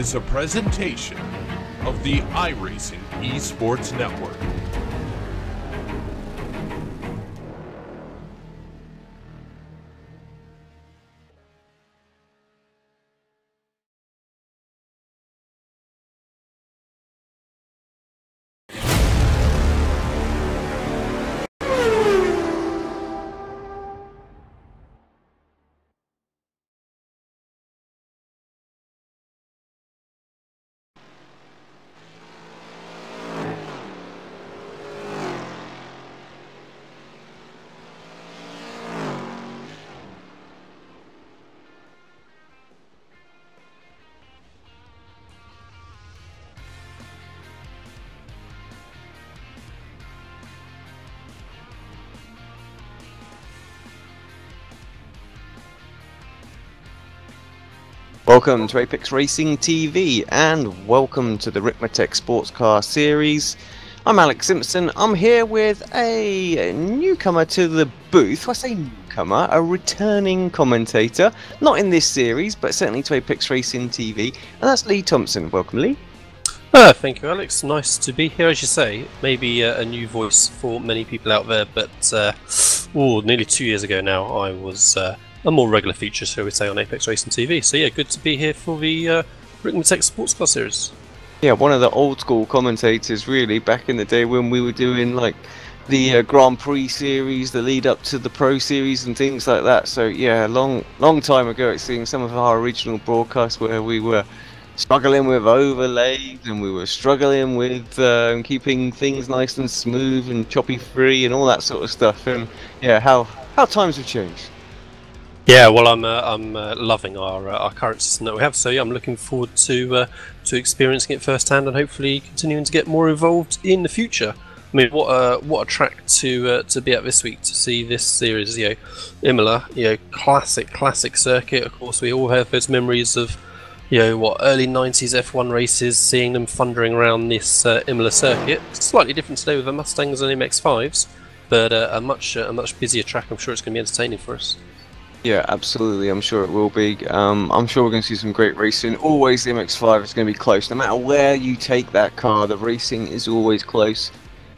is a presentation of the iRacing Esports Network. Welcome to Apex Racing TV and welcome to the Ricmotech Sports Car Series. I'm Alex Simpson. I'm here with a newcomer to the booth. I say newcomer, a returning commentator. Not in this series, but certainly to Apex Racing TV. And that's Lee Thompson. Welcome, Lee. Thank you, Alex. Nice to be here, as you say. Maybe a new voice for many people out there, but nearly 2 years ago now, I was a more regular feature, shall we say, on Apex Racing TV. So yeah, good to be here for the Ricmotech Sports Car Series. Yeah, one of the old school commentators, really, back in the day when we were doing like the Grand Prix series, the lead up to the Pro Series and things like that. So yeah, long time ago, it's seeing some of our original broadcasts where we were struggling with overlays and we were struggling with keeping things nice and smooth and choppy free and all that sort of stuff. And yeah, how times have changed. Yeah, well, I'm loving our current system that we have. So yeah, I'm looking forward to experiencing it firsthand and hopefully continuing to get more involved in the future. I mean, what a track to be at this week to see this series. You know, Imola, classic circuit. Of course, we all have those memories of early 90s F1 races, seeing them thundering around this Imola circuit. Slightly different today with the Mustangs and MX-5s, but a much busier track. I'm sure it's going to be entertaining for us. Yeah, absolutely. I'm sure it will be. I'm sure we're going to see some great racing. Always the MX-5 is going to be close. No matter where you take that car, the racing is always close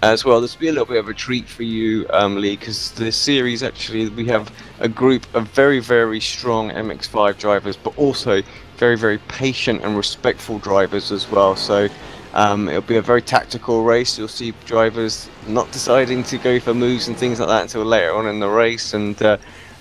as well. This will be a little bit of a treat for you, Lee, because this series, actually, we have a group of very, very strong MX-5 drivers, but also very, very patient and respectful drivers as well. So it'll be a very tactical race. You'll see drivers not deciding to go for moves and things like that until later on in the race, and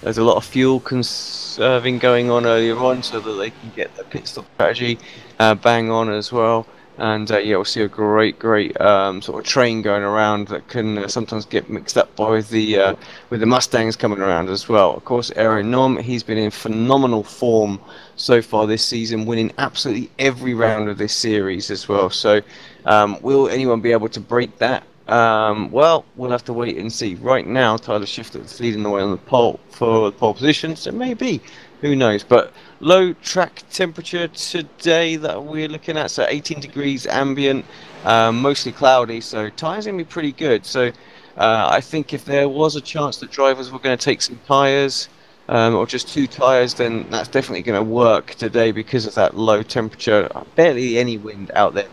there's a lot of fuel conserving going on earlier on so that they can get the pit stop strategy bang on as well. And yeah, we'll see a great sort of train going around that can sometimes get mixed up with the Mustangs coming around as well. Of course, Nom, he's been in phenomenal form so far this season, winning absolutely every round of this series as well. So will anyone be able to break that? Well, we'll have to wait and see. Right now, Tyler Shifter's leading the way on the pole for the pole position, so maybe, who knows. But low track temperature today that we're looking at, so 18 degrees ambient, mostly cloudy, so tyres going to be pretty good. So I think if there was a chance that drivers were going to take some tyres, or just 2 tyres, then that's definitely going to work today because of that low temperature. Barely any wind out there,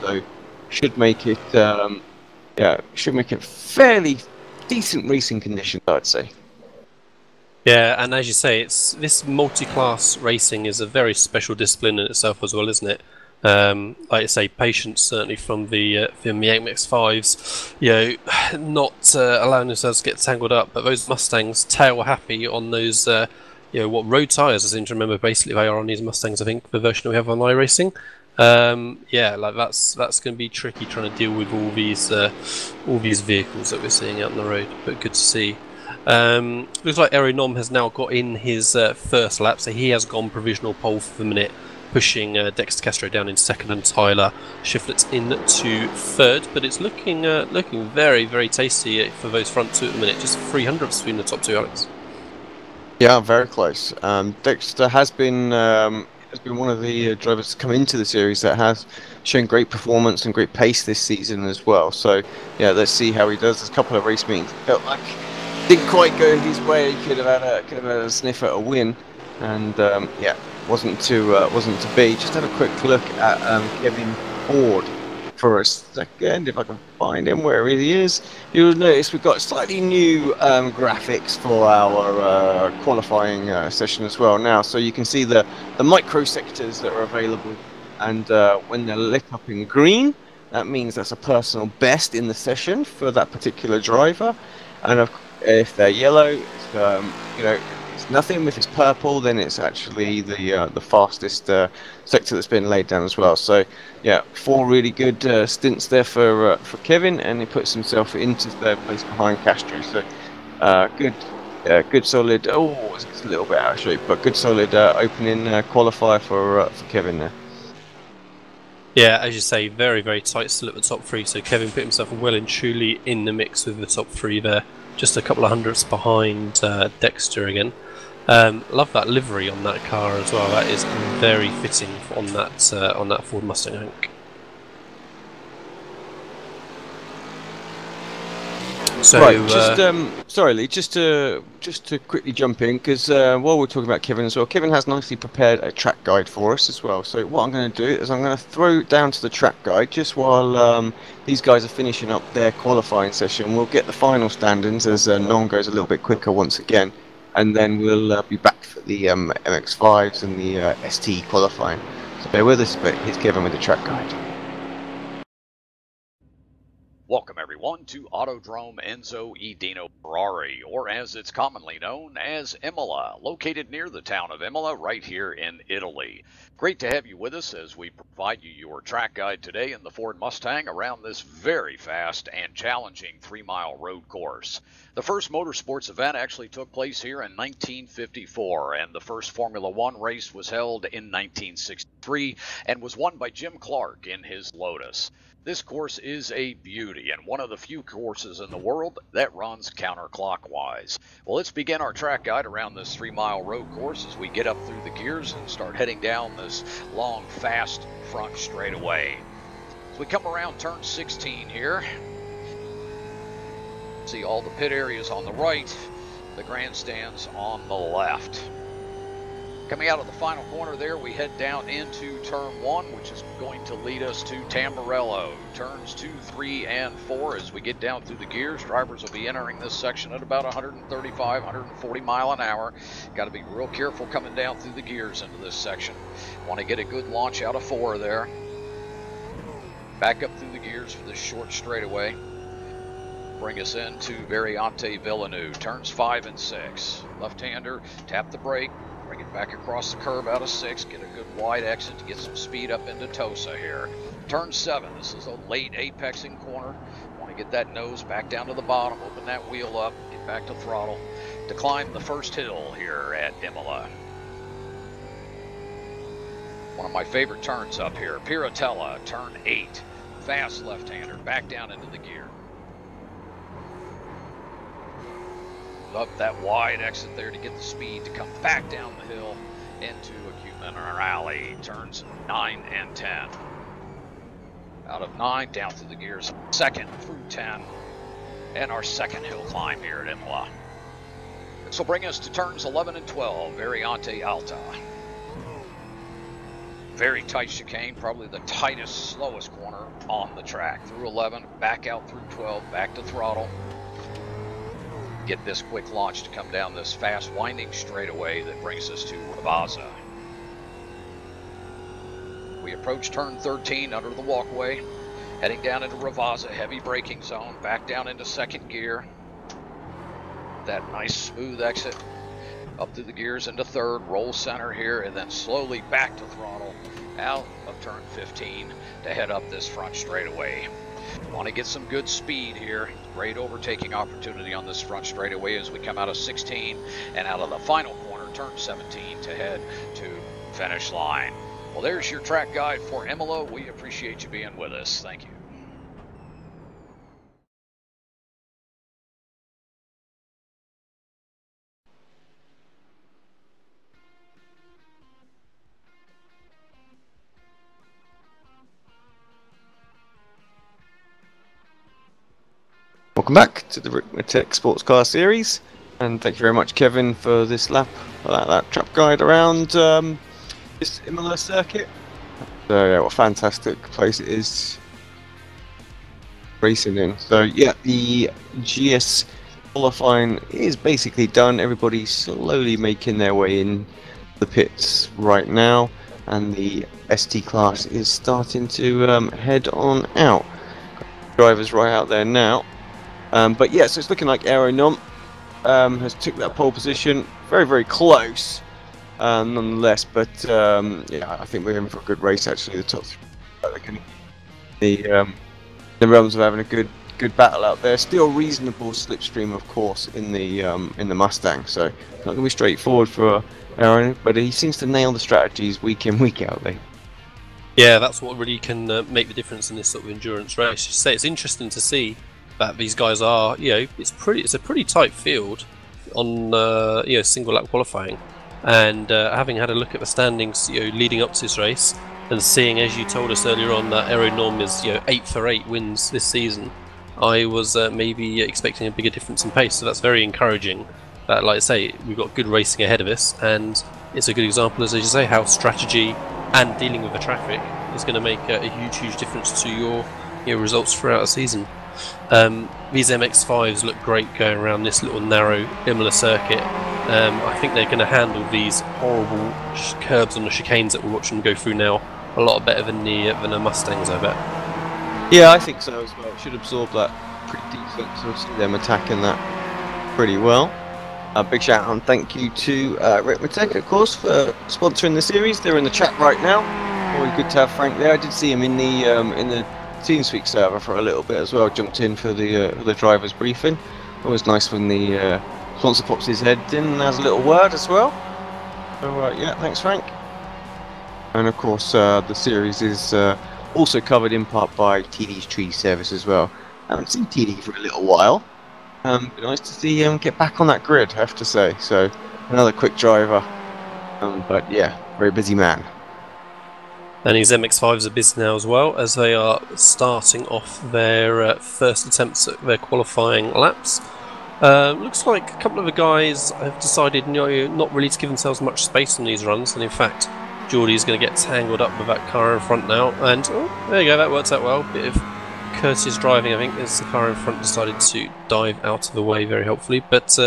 so should make it should make it fairly decent racing conditions, I'd say. Yeah, and as you say, this multi-class racing is a very special discipline in itself as well, isn't it? Like I say, patience certainly from the MX-5s, not allowing themselves to get tangled up. But those Mustangs, tail happy on those, what road tyres? I seem to remember basically they are on these Mustangs. I think the version we have on iRacing. Yeah, like that's going to be tricky trying to deal with all these vehicles that we're seeing out on the road. But good to see. Looks like Nom has now got in his first lap, so he has gone provisional pole for the minute, pushing Dexter Castro down in second and Tyler Shiflett into third. But it's looking very, very tasty for those front two at the minute. Just 300 between the top two, Alex. Yeah, very close. Dexter has been one of the drivers to come into the series that has shown great performance and great pace this season as well. So yeah, let's see how he does. There's a couple of race meetings felt like didn't quite go his way. He could have had a sniff at a win, and yeah, wasn't to be. Just have a quick look at Kevin Ford for a second, if I can find him where he is. You'll notice we've got slightly new graphics for our qualifying session as well now, so you can see the micro sectors that are available, and when they're lit up in green, that means that's a personal best in the session for that particular driver. And if they're yellow, it's, you know, it's nothing. If it's purple, then it's actually the fastest sector that's been laid down as well. So yeah, 4 really good stints there for Kevin, and he puts himself into third place behind Castro. So good solid. Oh, it's a little bit out of shape, but good solid opening qualifier for Kevin there. Yeah, as you say, very, very tight still at the top 3, so Kevin put himself well and truly in the mix with the top 3 there. Just a couple of hundredths behind Dexter again. Love that livery on that car as well. That is very fitting on that Ford Mustang, I think. So, right, just sorry, Lee, just to quickly jump in, because while we're talking about Kevin as well, Kevin has nicely prepared a track guide for us as well. So what I'm going to do is I'm going to throw down to the track guide just while these guys are finishing up their qualifying session. We'll get the final standings as Non goes a little bit quicker once again, and then we'll be back for the MX-5s and the ST qualifying. So bear with us, but here's Kevin with the track guide. Welcome everyone to Autodrome Enzo Edino Ferrari, or as it's commonly known as Imola, located near the town of Imola right here in Italy. Great to have you with us as we provide you your track guide today in the Ford Mustang around this very fast and challenging 3-mile road course. The first motorsports event actually took place here in 1954, and the first Formula One race was held in 1963 and was won by Jim Clark in his Lotus. This course is a beauty and one of the few courses in the world that runs counterclockwise. Well, let's begin our track guide around this 3-mile road course as we get up through the gears and start heading down this long, fast front straightaway. As we come around turn 16 here, see all the pit areas on the right, the grandstands on the left. Coming out of the final corner there, we head down into turn 1, which is going to lead us to Tamburello. Turns 2, 3, and 4 as we get down through the gears. Drivers will be entering this section at about 135, 140 mile an hour. Got to be real careful coming down through the gears into this section. Want to get a good launch out of 4 there. Back up through the gears for this short straightaway. Bring us into Variante Villeneuve. Turns 5 and 6. Left-hander, tap the brake. Bring it back across the curb out of 6, get a good wide exit to get some speed up into Tosa here. Turn 7, this is a late apexing corner. Want to get that nose back down to the bottom, open that wheel up, get back to throttle to climb the first hill here at Imola. One of my favorite turns up here, Piratella, turn 8. Fast left-hander, back down into the gear. Up that wide exit there to get the speed to come back down the hill into Acumen Alley. Turns 9 and 10. Out of 9, down through the gears, 2nd through 10, and our 2nd hill climb here at Imola. This will bring us to turns 11 and 12, Variante Alta. Very tight chicane, probably the tightest, slowest corner on the track. Through 11, back out through 12, back to throttle. Get this quick launch to come down this fast winding straightaway that brings us to Ravazza. We approach turn 13 under the walkway, heading down into Ravazza, heavy braking zone, back down into 2nd gear. That nice smooth exit, up through the gears into 3rd, roll center here, and then slowly back to throttle out of turn 15 to head up this front straightaway. Want to get some good speed here. Great overtaking opportunity on this front straightaway as we come out of 16 and out of the final corner, turn 17, to head to finish line. Well, there's your track guide for Imola. We appreciate you being with us. Thank you. Welcome back to the Ricmotech Sports Car Series, and thank you very much, Kevin, for this lap, that trap guide around this Imola circuit. So yeah, what a fantastic place it is racing in. So yeah, the GS qualifying is basically done. Everybody's slowly making their way in the pits right now, and the ST class is starting to head on out. Drivers right out there now. But yeah, so it's looking like Aeronom has took that pole position, very close nonetheless. But yeah, I think we're in for a good race actually. The top three, the realms of having a good battle out there. Still reasonable slipstream, of course, in the Mustang. So not going to be straightforward for Aaron, but he seems to nail the strategies week in, week out. Yeah, that's what really can make the difference in this sort of endurance race. You say it's interesting to see that these guys are, it's a pretty tight field on single lap qualifying, and having had a look at the standings, leading up to this race, and seeing, as you told us earlier on, that Aeronorm is 8 for 8 wins this season, I was maybe expecting a bigger difference in pace. So that's very encouraging. That, like I say, we've got good racing ahead of us, and it's a good example, as you say, how strategy and dealing with the traffic is going to make a huge difference to your results throughout the season. These MX-5s look great going around this little narrow Imola circuit. I think they're going to handle these horrible curbs on the chicanes that we're watching go through now a lot better than the Mustangs, I bet. Yeah, I think so as well. It should absorb that pretty decent, so we'll see them attacking that pretty well. A big shout out and thank you to Ricmotech, of course, for sponsoring the series. They're in the chat right now. Always good to have Frank there. I did see him in the TeamSpeak server for a little bit as well. Jumped in for the drivers briefing. Always nice when the sponsor pops his head in and has a little word as well. So yeah, thanks Frank. And of course, the series is also covered in part by TD's Tree Service as well. I haven't seen TD for a little while. But nice to see him get back on that grid, I have to say. So another quick driver, but yeah, very busy man. And his MX-5s are busy now as well, as they are starting off their first attempts at their qualifying laps. Looks like a couple of the guys have decided not really to give themselves much space on these runs, and in fact Geordie's going to get tangled up with that car in front now, and oh, there you go, that works out well. Bit of courteous driving, I think, as the car in front decided to dive out of the way very helpfully. But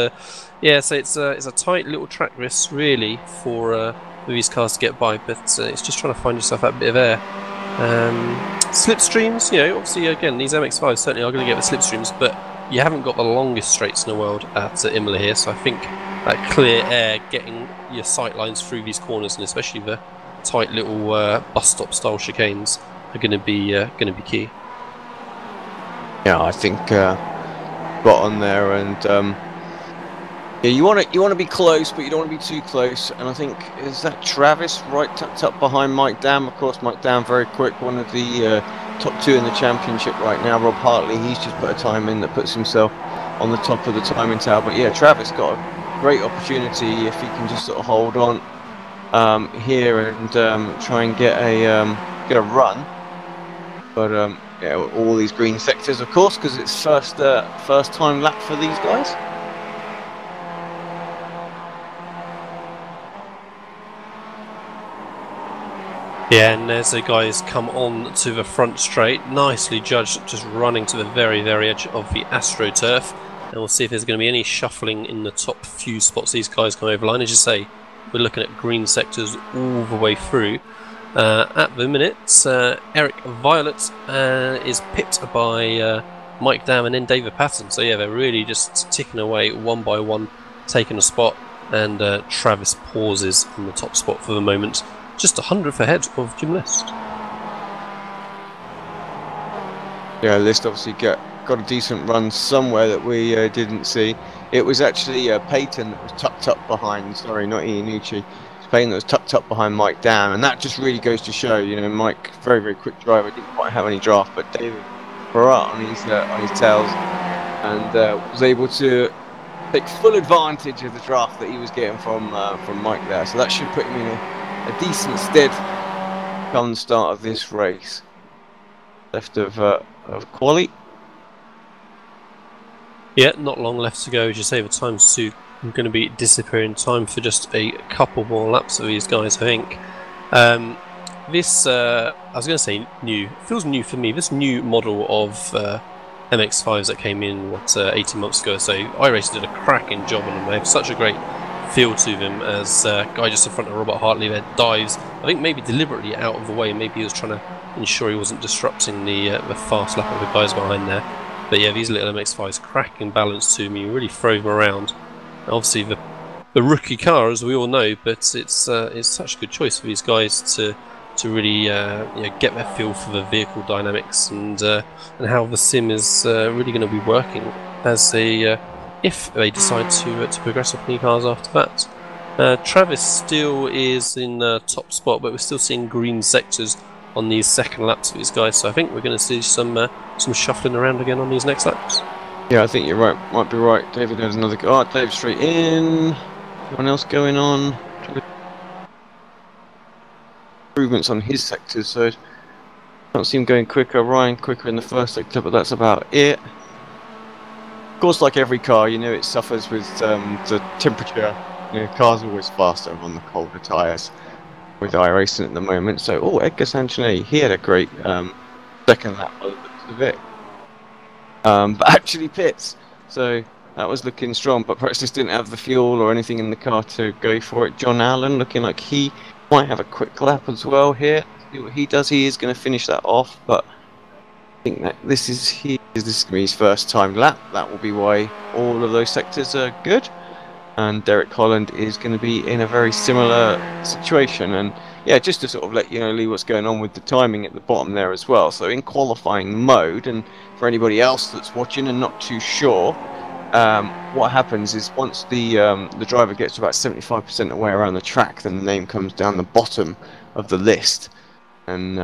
yeah, so it's a tight little track race really for these cars to get by, but it's just trying to find yourself that bit of air. Slipstreams, obviously again these MX-5s certainly are going to get the slipstreams, but you haven't got the longest straights in the world at Imola here, so I think that clear air, getting your sight lines through these corners, and especially the tight little bus stop style chicanes, are going to be key. Yeah, I think got on there, and yeah, you want to be close, but you don't want to be too close. And I think, is that Travis right tucked up behind Mike Dam? Of course, Mike Dam very quick, one of the top 2 in the championship right now. Rob Hartley, he's just put a time in that puts himself on the top of the timing tower. But yeah, Travis got a great opportunity if he can just sort of hold on here and try and get a run. But yeah, all these green sectors, of course, because it's first time lap for these guys. Yeah, and there's the guys come on to the front straight, nicely judged, just running to the very edge of the AstroTurf, and we'll see if there's going to be any shuffling in the top few spots these guys come over line. As you say, we're looking at green sectors all the way through. At the minute, Eric Violet is pipped by Mike Dam and then David Patton. So yeah, they're really just ticking away one by one, taking a spot, and Travis pauses on the top spot for the moment, just 100th ahead of Jim List. Yeah, List obviously got a decent run somewhere that we didn't see. It was actually Peyton that was tucked up behind, sorry, not Iannucci. Payne that was tucked up behind Mike Dam, and that just really goes to show, Mike, very quick driver, didn't quite have any draft, but David Barat on his tails, and was able to take full advantage of the draft that he was getting from Mike there. So that should put him in a decent stead come the start of this race. Left of quali. Yeah, not long left to go. As you say, the time's going to be disappearing. Time for just a couple more laps of these guys, I think. This, I was going to say new. It feels new for me. This new model of MX-5s that came in, 18 months ago. So iRacing did a cracking job on them. They have such a great feel to them as guy just in front of Robert Hartley there dives. I think maybe deliberately out of the way. Maybe he was trying to ensure he wasn't disrupting the fast lap of the guys behind there. But yeah, these little MX-5s cracking balance to me. Really throw them around. And obviously the rookie car, as we all know, but it's such a good choice for these guys to really get their feel for the vehicle dynamics and how the sim is really going to be working as they if they decide to progress up any cars after that. Travis still is in top spot, but we're still seeing green sectors on these second laps for these guys. So I think we're going to see some shuffling around again on these next laps. Yeah, I think you're right. Might be right. David has another. Oh, Dave straight in. Anyone else going on? Improvements on his sectors, so can't see him going quicker. Ryan quicker in the first sector, but that's about it. Of course, like every car, it suffers with the temperature. Cars are always faster on the colder tyres with iRacing at the moment. So, Edgar Sanchonnet, he had a great second lap by the looks of it. But actually pits, so that was looking strong, but perhaps just didn't have the fuel or anything in the car to go for it. John Allen looking like he might have a quick lap as well here. See what he does. He is going to finish that off, but I think that this is going to be his first time lap. That will be why all of those sectors are good. And Derek Holland is going to be in a very similar situation. And yeah, just to sort of let you know, Lee, what's going on with the timing at the bottom there as well. So in qualifying mode, and for anybody else that's watching and not too sure, what happens is once the driver gets to about 75% of the way around the track, then the name comes down the bottom of the list, and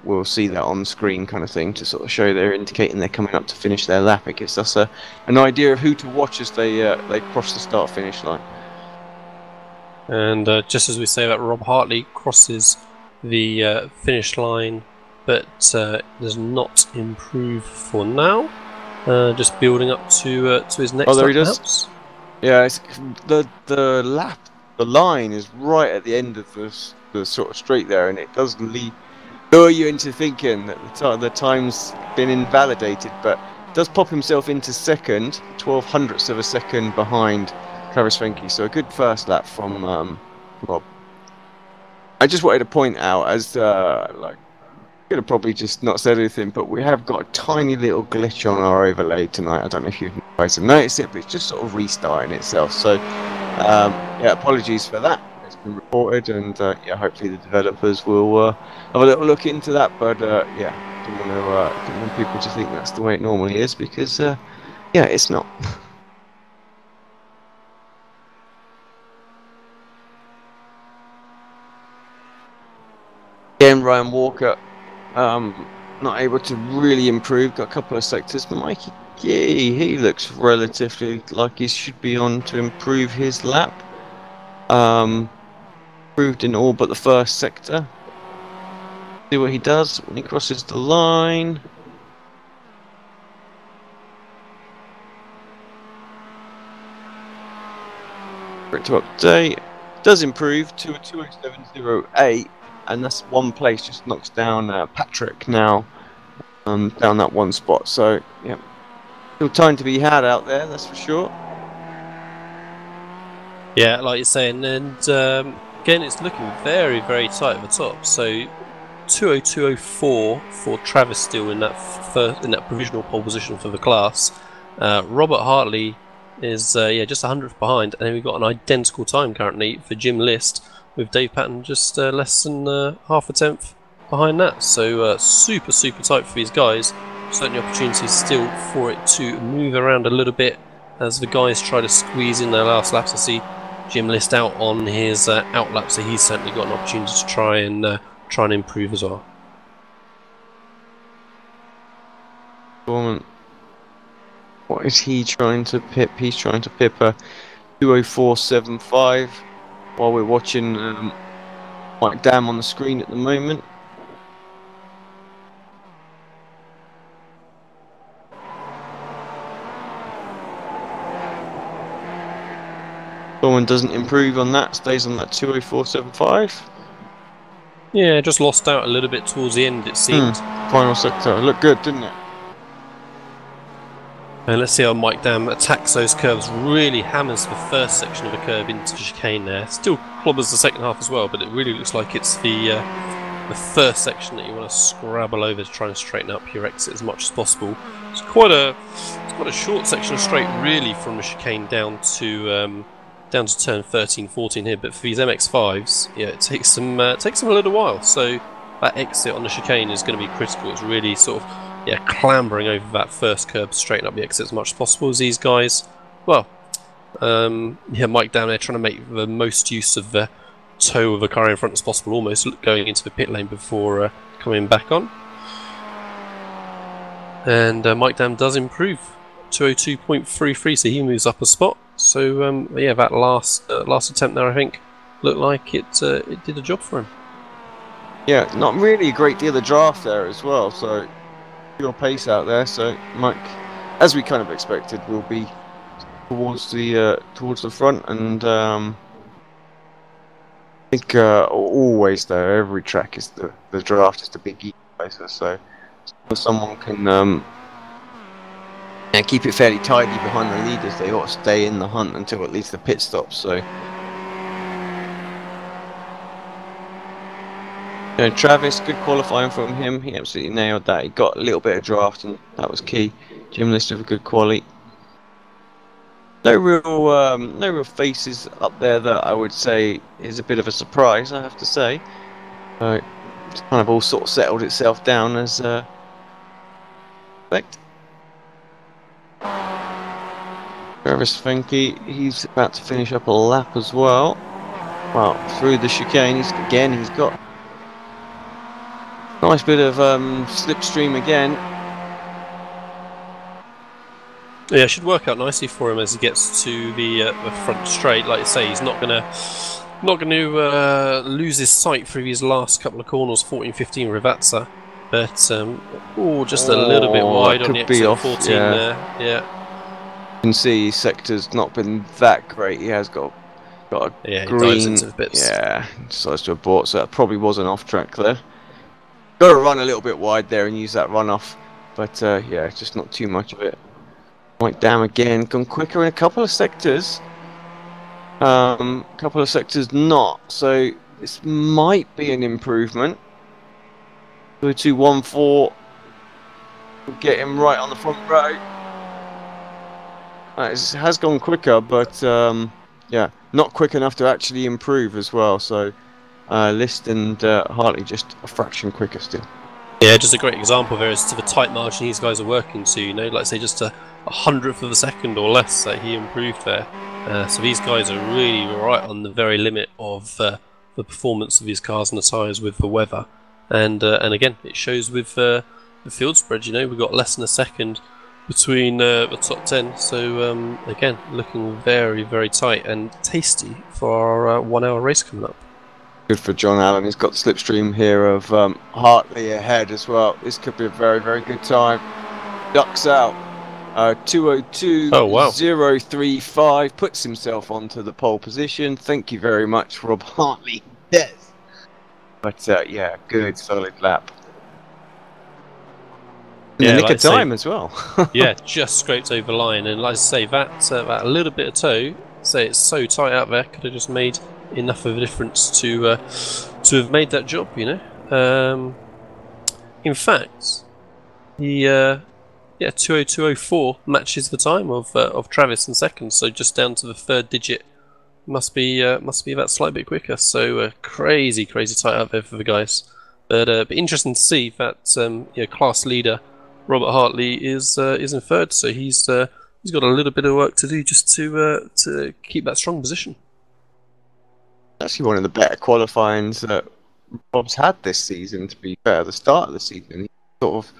we'll see that on screen kind of thing to sort of show they're indicating they're coming up to finish their lap. It gives us an idea of who to watch as they cross the start-finish line. And just as we say that, Rob Hartley crosses the finish line, but does not improve for now. Just building up to his next lap, perhaps. Yeah, it's, the line is right at the end of the sort of straight there, and it does lure you into thinking that the time's been invalidated, but does pop himself into second, 12/100ths of a second behind Travis Fenke. So a good first lap from Rob. I just wanted to point out, as could have probably just not said anything, but we have got a tiny little glitch on our overlay tonight. I don't know if you guys have noticed it, but it's just sort of restarting itself. So yeah, apologies for that. It's been reported, and yeah, hopefully the developers will have a little look into that. But yeah, don't want people to think that's the way it normally is, because yeah, it's not. Again, Ryan Walker not able to really improve. Got a couple of sectors, but Mikey Gee, he looks relatively like he should be on to improve his lap. Improved in all but the first sector. See what he does when he crosses the line. For it to update, does improve to a 207.08. And that's one place, just knocks down Patrick now, down that one spot. So, yeah, still time to be had out there, that's for sure. Yeah, like you're saying, and again, it's looking very, very tight at the top. So, 202.04 for Travis still in that provisional pole position for the class. Robert Hartley is just 100th behind, and then we've got an identical time currently for Jim List, with Dave Patton just less than half a tenth behind that. So super tight for these guys. Certainly opportunities still for it to move around a little bit as the guys try to squeeze in their last laps. I see Jim List out on his out lap, so he's certainly got an opportunity to try and improve as well. What is he trying to pip? He's trying to pip a 204.75. While we're watching Mike Dam on the screen at the moment. Someone doesn't improve on that, stays on that 204.75. Yeah, just lost out a little bit towards the end, it seemed. Final sector looked good, didn't it? And let's see how Mike Dam attacks those curves. Really hammers the first section of the curve into the chicane there. Still clobbers the second half as well, but it really looks like it's the first section that you want to scrabble over to try and straighten up your exit as much as possible. It's quite a short section of straight, really, from the chicane down to turn 13, 14 here. But for these MX-5s, yeah, it takes them a little while. So that exit on the chicane is going to be critical. It's really sort of clambering over that first curb, straighten up the exit as much as possible. As these guys, well, Mike down there trying to make the most use of the toe of the car in front as possible, almost going into the pit lane before coming back on. And Mike Dam does improve 202.33, so he moves up a spot. So that last attempt there, I think, looked like it did a job for him. Yeah, not really a great deal of draft there as well. So your pace out there. So Mike, as we kind of expected, will be towards the front, and I think always though, every track is the draft is the big equalizer. So someone can keep it fairly tidy behind the leaders, they ought to stay in the hunt until at least the pit stops. So Travis, good qualifying from him. He absolutely nailed that. He got a little bit of draft, and that was key. Jim Lister with a good quali. No real faces up there that I would say is a bit of a surprise, I have to say. It's kind of all sort of settled itself down as expect. Travis Finke, he's about to finish up a lap as well. Well, through the chicane, he's got a nice bit of slipstream again. Yeah, it should work out nicely for him as he gets to the front straight. Like I say, he's not going to lose his sight through his last couple of corners, 14, 15 Rivazza. But just a little bit wide on the exit of 14 there. Yeah. You can see his sector's not been that great. He has got a green. He dives into the bits. Yeah, decides to abort, so that probably was an off track there. Got to run a little bit wide there and use that runoff, but just not too much of it. Mike Dam again, gone quicker in a couple of sectors. Couple of sectors not, so this might be an improvement. 2-2-1-4. We'll get him right on the front row. It has gone quicker, but not quick enough to actually improve as well. So List and Hartley just a fraction quicker still. Yeah, just a great example there as to the tight margin these guys are working to. Like say just a 100th of a second or less that he improved there. So these guys are really right on the very limit of the performance of these cars and the tyres with the weather. And again, it shows with the field spread. We've got less than a second between the top 10. So again, looking very, very tight and tasty for our 1 hour race coming up. Good for John Allen. He's got the slipstream here of Hartley ahead as well. This could be a very, very good time. Ducks out. 2:02.035 puts himself onto the pole position. Thank you very much, Rob Hartley. Yes. But good solid lap. In the nick of time as well. Yeah, just scraped over the line, and like I say, that a little bit of toe. Say it's so tight out there, could have just made enough of a difference to have made that job. In fact, the 2:02.04 matches the time of Travis in second, so just down to the third digit must be that slight bit quicker. So crazy tight out there for the guys, but interesting to see that class leader Robert Hartley is in third, so he's got a little bit of work to do just to keep that strong position. Actually, one of the better qualifyings that Rob's had this season. To be fair, the start of the season, he sort of.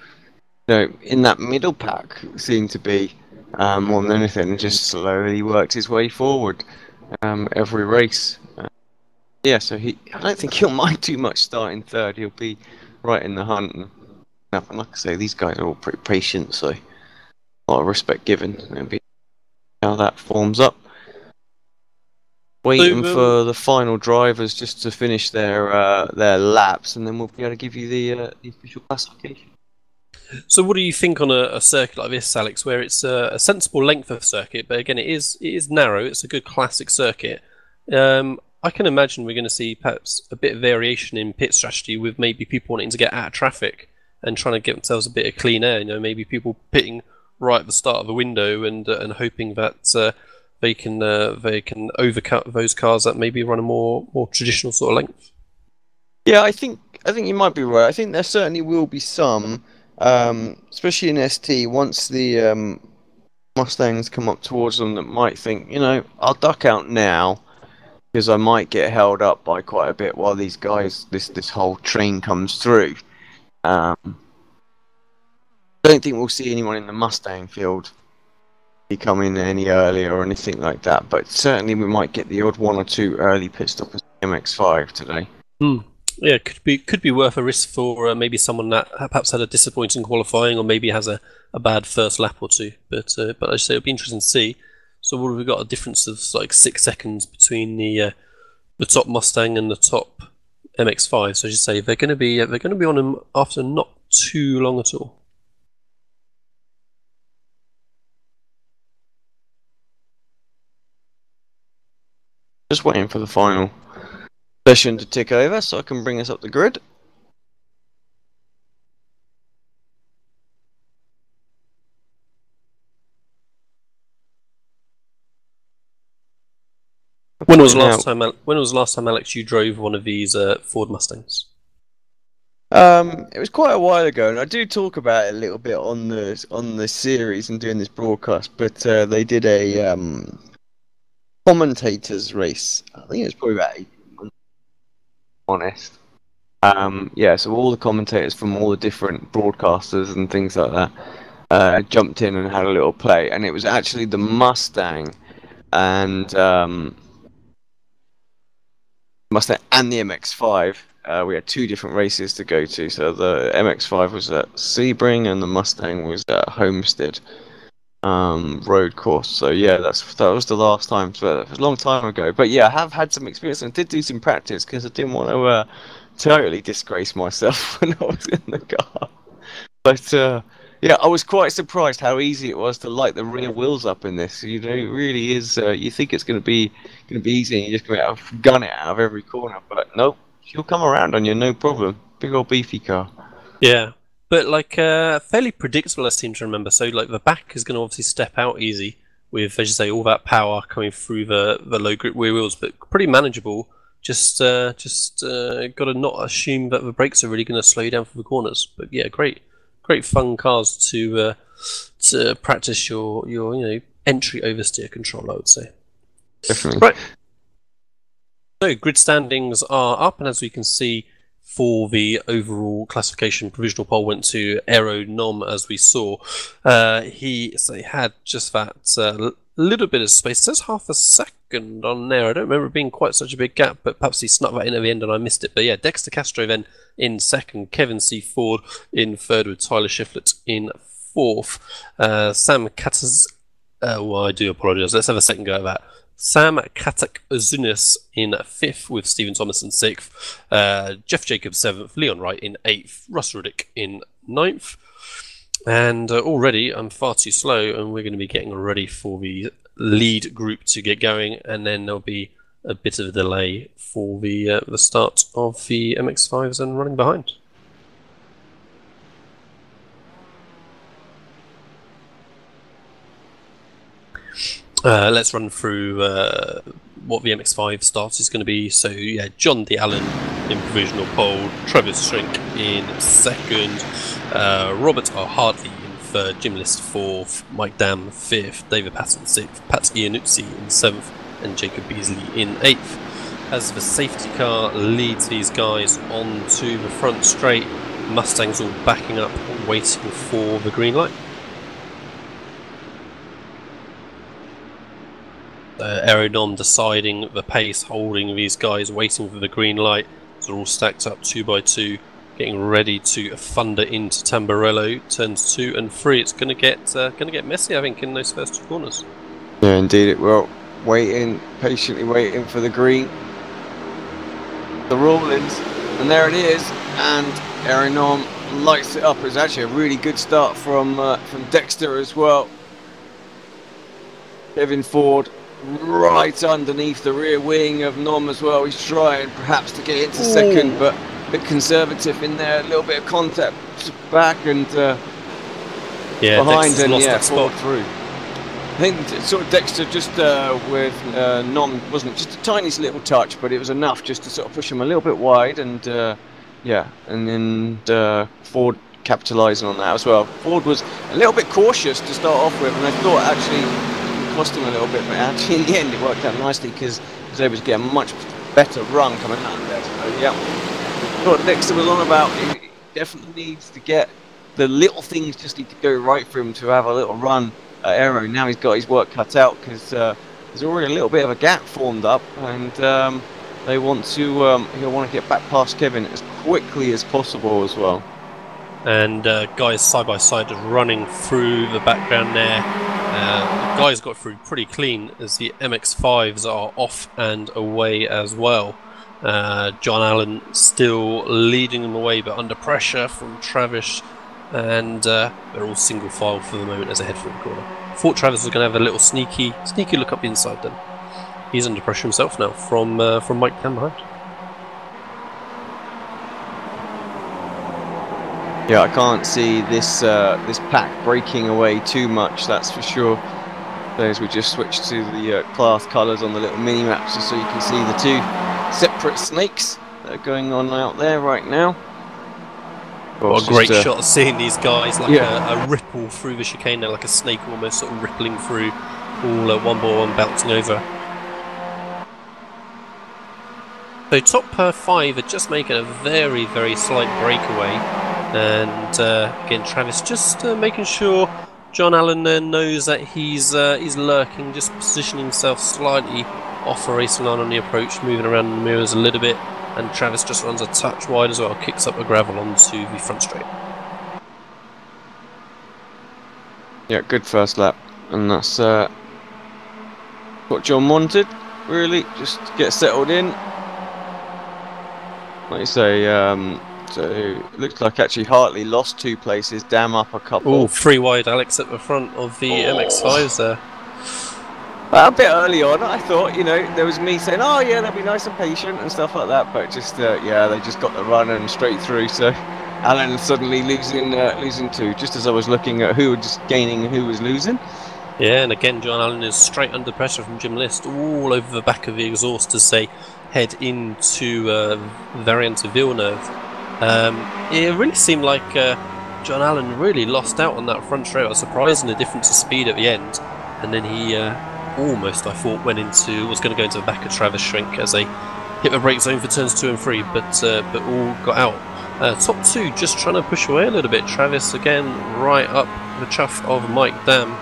In that middle pack seemed to be more than anything, and just slowly worked his way forward every race. So I don't think he'll mind too much starting third. He'll be right in the hunt. And like I say, these guys are all pretty patient, so a lot of respect given. And how that forms up. waiting for the final drivers just to finish their laps, and then we'll be able to give you the official classification. So what do you think on a circuit like this, Alex, where it's a sensible length of circuit, but again, it is narrow, it's a good classic circuit. I can imagine we're going to see perhaps a bit of variation in pit strategy with maybe people wanting to get out of traffic and trying to get themselves a bit of clean air. You know, maybe people pitting right at the start of the window and hoping that they can overcut those cars that maybe run a more traditional sort of length. Yeah, I think you might be right. I think there certainly will be some, especially in ST, once the Mustangs come up towards them, that might think, you know, I'll duck out now because I might get held up by quite a bit while these guys, this whole train comes through. I don't think we'll see anyone in the Mustang field come in any earlier or anything like that, but certainly we might get the odd one or two early pit stoppers in MX-5 today. Yeah, could be worth a risk for maybe someone that perhaps had a disappointing qualifying or maybe has a bad first lap or two. But I say it'll be interesting to see. So what have we got? A difference of like 6 seconds between the top Mustang and the top MX-5. So as you say, they're going to be on them after not too long at all. Just waiting for the final session to tick over so I can bring us up the grid. When was the last time, Alex, you drove one of these Ford Mustangs? It was quite a while ago, and I do talk about it a little bit on the series and doing this broadcast. But they did a commentators race. I think it was probably about 8 months. Honest. Yeah, so all the commentators from all the different broadcasters and things like that jumped in and had a little play, and it was actually the Mustang and the MX-5. We had 2 different races to go to. So the MX-5 was at Sebring and the Mustang was at Homestead road course. So yeah, that was the last time. So it was a long time ago. But yeah, I have had some experience and did do some practice because I didn't want to totally disgrace myself when I was in the car. But yeah, I was quite surprised how easy it was to light the rear wheels up in this. You know, it really is. You think it's going to be easy, and you're just going to gun it out of every corner. But nope, she'll come around on you, no problem. Big old beefy car. Yeah, but like fairly predictable, I seem to remember. So like the back is going to obviously step out easy with, as you say, all that power coming through the low grip rear wheels, but pretty manageable. Just got to not assume that the brakes are really going to slow you down for the corners. But yeah, great fun cars to practice your entry oversteer control, I would say. Definitely. Right. So grid standings are up, and as we can see, for the overall classification, provisional poll went to Aero Nom, as we saw. He had just that little bit of space. It says half a second on there. I don't remember it being quite such a big gap, but perhaps he snuck that in at the end and I missed it. But yeah, Dexter Castro then in second, Kevin C. Ford in third with Tyler Shiflett in fourth. Sam Katas... well, I do apologise. Let's have a second go at that. Sam Katak-Azunis in fifth with Stephen Thomas in sixth. Jeff Jacobs seventh. Leon Wright in eighth. Russ Ruddick in ninth. And already I'm far too slow, and we're going to be getting ready for the lead group to get going, and then there'll be a bit of a delay for the start of the MX-5s and running behind. Let's run through what the MX-5 start is going to be. So yeah, John D. Allen in provisional pole, Travis Shrink in second, Robert R. Hartley in third, Jim List fourth, Mike Dam fifth, David Patton sixth, Pat Iannuzzi in seventh, and Jacob Beasley in eighth. As the safety car leads these guys onto the front straight, Mustangs all backing up, waiting for the green light. Aerodom deciding the pace, holding these guys, waiting for the green light. So they're all stacked up 2 by 2, getting ready to thunder into Tamburello. Turns 2 and 3. It's going to get messy, I think, in those first 2 corners. Yeah, indeed it will. waiting, patiently waiting for the green. The roll-ins, and there it is, and Aaron lights it up. It's actually a really good start from Dexter as well. Kevin Ford right underneath the rear wing of Nom as well. He's trying perhaps to get into second, but a bit conservative in there. A little bit of contact back and behind, and Ford through. I think sort of Dexter just with Nom wasn't just a tiniest little touch, but it was enough just to sort of push him a little bit wide, and and then Ford capitalising on that as well. Ford was a little bit cautious to start off with, and I thought actually it cost him a little bit, but actually in the end it worked out nicely because he was able to get a much better run coming out of there. So yeah, what Dexter was on about, he definitely needs to get the little things just need to go right for him to have a little run. Aero, now he's got his work cut out because there's already a little bit of a gap formed up, and they want to he'll want to get back past Kevin as quickly as possible as well. And guys side by side just running through the background there. The guys got through pretty clean as the MX-5s are off and away as well. John Allen still leading them away, but under pressure from Travis. And they're all single file for the moment as they head for the corner. Thought Travis was going to have a little sneaky look up the inside then. He's under pressure himself now from Mike down behind. Yeah, I can't see this this pack breaking away too much, that's for sure. So as we just switch to the class colours on the little mini maps, just so you can see the two separate snakes that are going on out there right now. What a great shot of seeing these guys like a ripple through the chicane there, like a snake almost sort of rippling through, all one by one bouncing over. So top 5 are just making a very, very slight breakaway, and again Travis just making sure John Allen knows that he's lurking, just positioning himself slightly off the racing line on the approach, moving around in the mirrors a little bit. And Travis just runs a touch wide as well, kicks up the gravel onto the front straight. Yeah, good first lap, and that's what John wanted, really, just to get settled in. Like you say, so it looks like actually Hartley lost 2 places, Dam up a couple. Oh, 3 wide Alex at the front of the MX-5s there. A bit early on, I thought, you know, there was me saying, oh yeah, they'll be nice and patient and stuff like that, but just, yeah, they just got the run and straight through, so Alan suddenly losing 2, just as I was looking at who was gaining and who was losing. Yeah, and again, John Allen is straight under pressure from Jim List, all over the back of the exhaust as they head into Variant of Villeneuve. It really seemed like John Allen really lost out on that front straight. I was surprised in the difference of speed at the end, and then he almost, I thought, was going to go into the back of Travis Shrink as they hit the brake zone for turns 2 and 3, but all got out. Top 2 just trying to push away a little bit. Travis again right up the chuff of Mike Dam,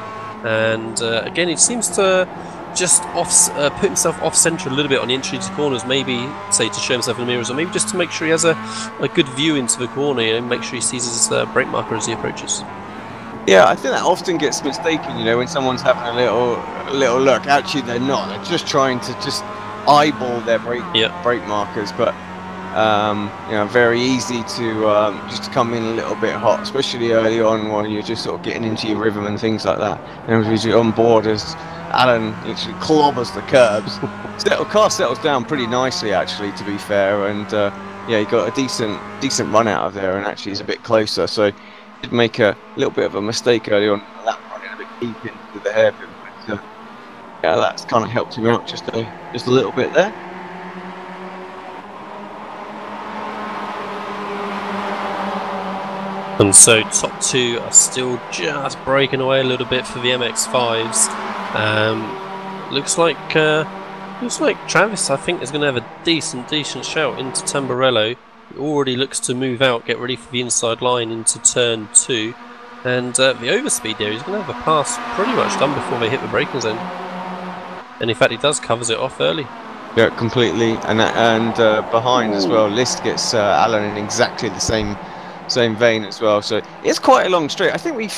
and again he seems to just put himself off centre a little bit on the entry to corners, maybe say to show himself in the mirrors, or maybe just to make sure he has a good view into the corner, you know, make sure he sees his brake marker as he approaches. Yeah, I think that often gets mistaken, you know, when someone's having a little look. Actually, they're not. They're just trying to just eyeball their brake markers. But you know, very easy to just come in a little bit hot, especially early on when you're just sort of getting into your rhythm and things like that. And as you're on board, as Alan literally clobbers the curbs, the car settles down pretty nicely, actually, to be fair. And yeah, he got a decent run out of there, and actually he's a bit closer. So did make a little bit of a mistake early on, that running a bit deep into the hairpin, but yeah, that's kind of helped him out just a little bit there. And so top 2 are still just breaking away a little bit for the MX-5s. Looks like Travis, I think, is going to have a decent shout into Tamburello. He already looks to move out, get ready for the inside line into turn 2, and the overspeed there, he's going to have a pass pretty much done before they hit the braking zone. And in fact, he covers it off early. Yeah, completely, and behind as well. List gets Alan in exactly the same vein as well. So it's quite a long straight. I think we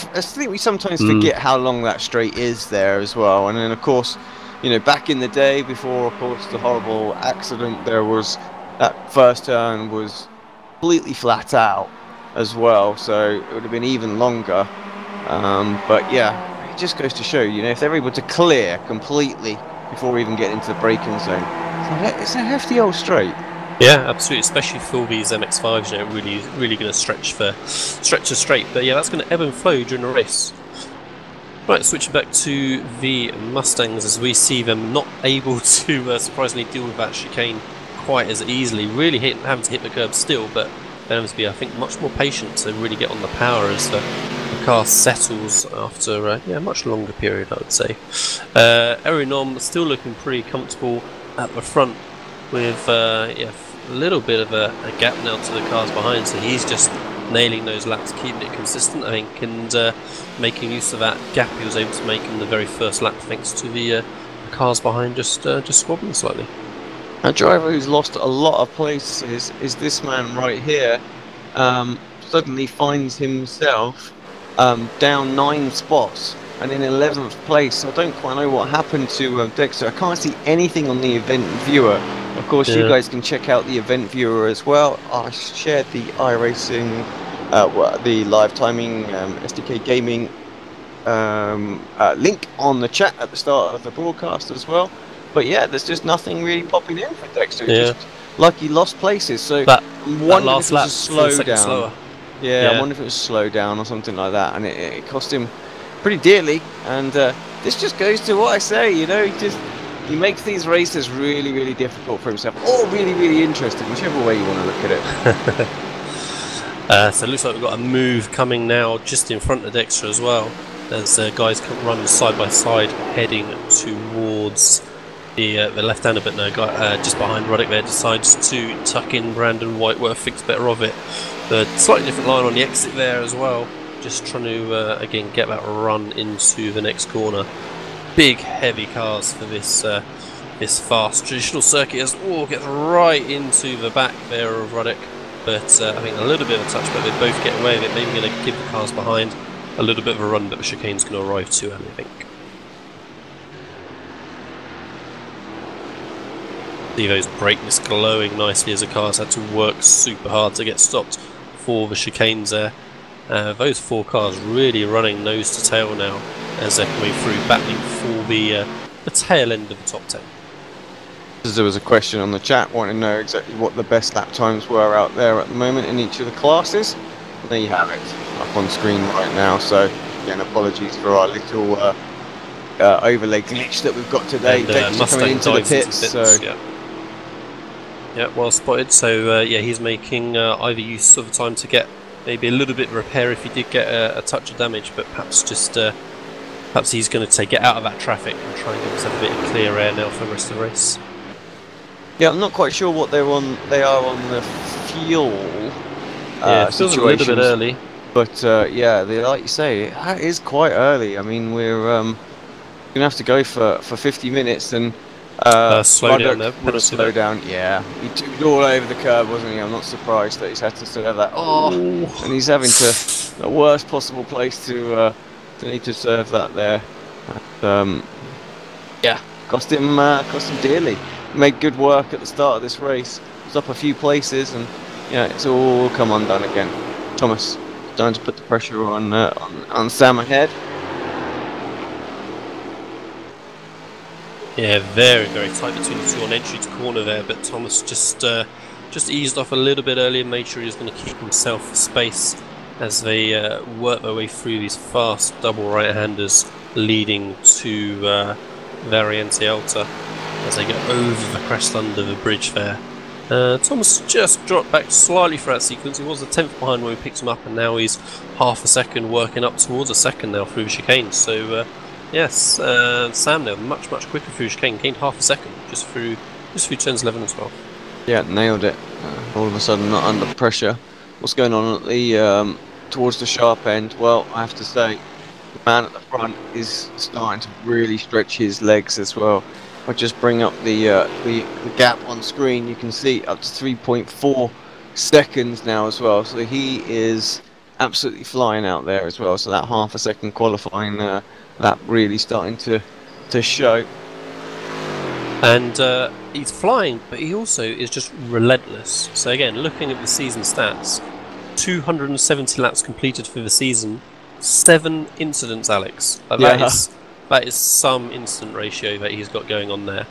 sometimes forget how long that straight is there as well. And then of course, You know, back in the day, before, of course, the horrible accident, there was that first turn was completely flat out as well, so it would have been even longer. But yeah, it just goes to show, you know, if they're able to clear completely before we even get into the braking zone, it's a hefty old straight. Yeah, absolutely, especially for these MX-5s, you know, really going to stretch a straight. But yeah, that's going to ebb and flow during the race. Right, switching back to the Mustangs as we see them not able to surprisingly deal with that chicane quite as easily. Really having to hit the curb still, but they're having to be, I think, much more patient to really get on the power as the car settles after a much longer period, I would say. Erinom still looking pretty comfortable at the front with a little bit of a gap now to the cars behind, so he's just nailing those laps, keeping it consistent, I think, and making use of that gap he was able to make in the very first lap thanks to the cars behind just squabbling slightly. A driver who's lost a lot of places is this man right here. Suddenly finds himself down 9 spots and in 11th place. I don't quite know what happened to Dexter. I can't see anything on the event viewer. Of course, you guys can check out the event viewer as well. I shared the iRacing, the live timing SDK gaming link on the chat at the start of the broadcast as well. But yeah, there's just nothing really popping in for Dexter. Yeah. Just like he lost places. So that last lap slow down. Yeah, I wonder if it was slow down or something like that, and it cost him pretty dearly. And this just goes to what I say, you know, he makes these races really, really difficult for himself, or really, really interesting, whichever way you want to look at it. So it looks like we've got a move coming now just in front of Dexter as well, as guys come running side by side, heading towards the left-hander, but no, guy just behind Ruddock there decides to tuck in Brandon Whiteworth, thinks better of it. The slightly different line on the exit there as well, just trying to again get that run into the next corner. Big heavy cars for this this fast traditional circuit as gets right into the back there of Ruddock, but I think a little bit of a touch, but they both get away with it. Maybe going to give the cars behind a little bit of a run, but the chicane's going to arrive too early, I think. Devo's brake is glowing nicely as the cars had to work super hard to get stopped for the chicanes there. Those 4 cars really running nose to tail now as they're coming through, battling for the tail end of the top 10. There was a question on the chat wanting to know exactly what the best lap times were out there at the moment in each of the classes. And there you have it, up on screen right now. So again, apologies for our little overlay glitch that we've got today. Mustang coming into the pits. So. Yeah, well spotted. So yeah, he's making either use of the time to get maybe a little bit of repair if he did get a touch of damage, but perhaps just perhaps he's going to get out of that traffic and try and give himself a bit of clear air now for the rest of the race. Yeah, I'm not quite sure what they are on the fuel. Yeah, it feels a little bit early. But yeah, like you say, it is quite early. I mean, we're going to have to go for 50 minutes and slow down there. Slow down, yeah. He took it all over the curb, wasn't he? I'm not surprised that he's had to serve that. And he's having the worst possible place to need to serve that there. And, yeah, cost him dearly. Made good work at the start of this race. Was up a few places, and yeah, it's all come undone again. Thomas starting to put the pressure on Sam ahead. Yeah, very, very tight between the 2 on entry to corner there, but Thomas just eased off a little bit early and made sure he was going to keep himself space as they work their way through these fast double right-handers leading to Variante Alta as they go over the crest under the bridge there. Thomas just dropped back slightly for that sequence. He was a 10th behind when we picked him up, and now he's half a second working up towards a second now through the chicane. So yes, Sam now much quicker through chicane, gained half a second just through turns 11 and 12. Yeah, nailed it. All of a sudden, not under pressure. What's going on at the towards the sharp end? Well, I have to say, the man at the front is starting to really stretch his legs as well. If I just bring up the gap on screen, you can see up to 3.4 seconds now as well. So he is absolutely flying out there as well. So that half a second qualifying that really starting to show. And he's flying, but he also is just relentless. So again, looking at the season stats, 270 laps completed for the season, 7 incidents, Alex. That is some incident ratio that he's got going on there.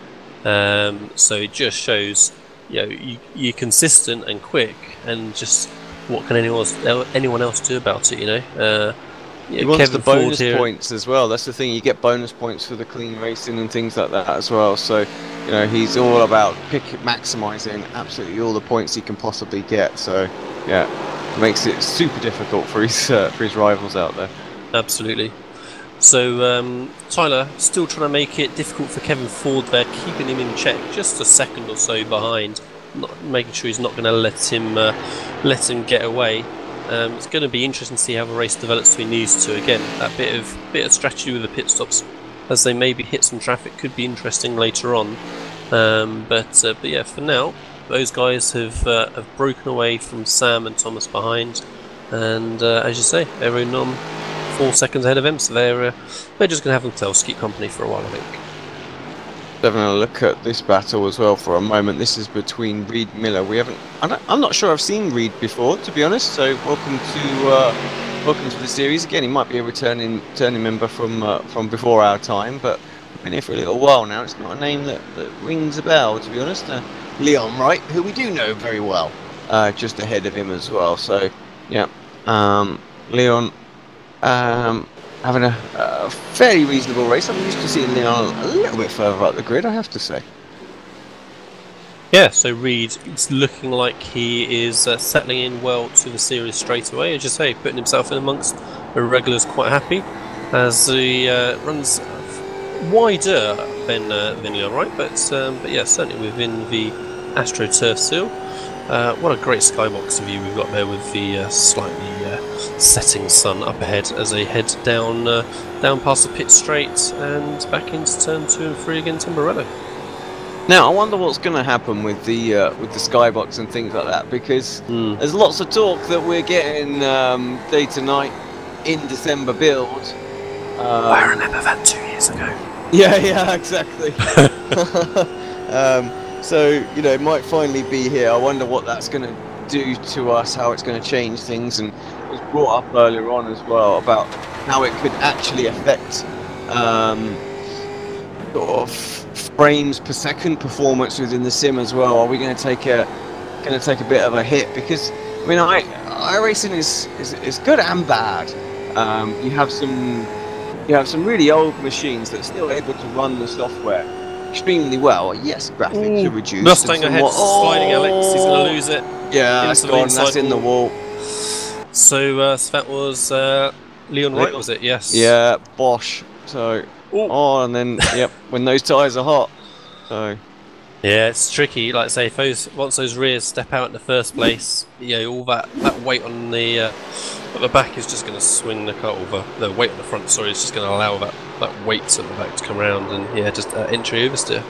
So it just shows, you're consistent and quick, and just what can anyone else do about it? He wants the bonus points as well. That's the thing. You get bonus points for the clean racing and things like that as well. So, he's all about maximising absolutely all the points he can possibly get. So, yeah, it makes it super difficult for his rivals out there. Absolutely. So Tyler still trying to make it difficult for Kevin Ford there, keeping him in check, just a second or so behind, making sure he's not going to let him get away. It's going to be interesting to see how the race develops between these two. Again, that bit of strategy with the pit stops, as they maybe hit some traffic, could be interesting later on. But yeah, for now, those guys have broken away from Sam and Thomas behind, and as you say, they're in 4 seconds ahead of him. So they're just going to have themselves keep company for a while, I think. Having a look at this battle as well for a moment. This is between Reed and Miller. I'm not sure I've seen Reed before, to be honest. So welcome to the series again. He might be a returning member from before our time, but we've been here for a little while now. It's not a name that rings a bell, to be honest. Leon Wright, who we do know very well, just ahead of him as well. So yeah, Leon. Having a fairly reasonable race. I'm used to seeing Leon a little bit further up the grid, I have to say. Yeah, so Reed, it's looking like he is settling in well to the series straight away. As you say, putting himself in amongst the regulars, quite happy as he runs wider than Leon, right? But yeah, certainly within the AstroTurf seal. What a great skybox view we've got there with the slightly setting sun up ahead as they head down past the pit straight and back into turn 2 and 3 again to Morello. Now, I wonder what's going to happen with the skybox and things like that, because there's lots of talk that we're getting day to night in December build. I remember that 2 years ago. Yeah, exactly. So, it might finally be here. I wonder what that's going to do to us, how it's going to change things, and it was brought up earlier on as well about how it could actually affect sort of frames per second performance within the sim as well. Are we going to take a bit of a hit? Because I mean, iRacing is good and bad. You have some really old machines that are still able to run the software extremely well. Yes, graphics are reduced. Mustang ahead, sliding Alex, he's going to lose it. Yeah, that's gone, that's in the wall. So that was Leon Wright, was it? Yes. Yeah, Bosch. So, and then, yep, when those tyres are hot. So. Yeah, it's tricky. Like I say, once those rears step out in the first place, all that weight on the back is just going to swing the car over. The weight on the front, sorry, is just going to allow that weight at the back to come around and just entry oversteer.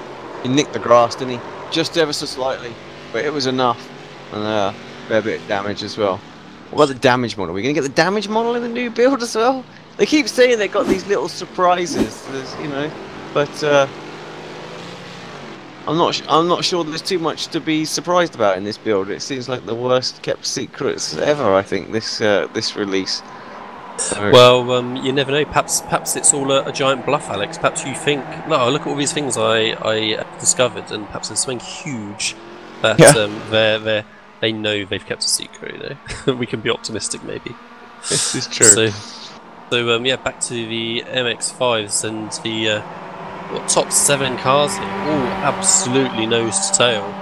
He nicked the grass, didn't he? Just ever so slightly, but it was enough, and a fair bit of damage as well. What about the damage model? Are we going to get the damage model in the new build as well? They keep saying they've got these little surprises, but I'm not sure there's too much to be surprised about in this build. It seems like the worst kept secrets ever, I think, this release. So. Well, you never know. Perhaps it's all a giant bluff, Alex. Perhaps you think, no, look at all these things I discovered, and perhaps there's something huge that they know they've kept a secret. We can be optimistic, maybe. This is true. So yeah, back to the MX-5s and the top 7 cars here, all absolutely nose to tail.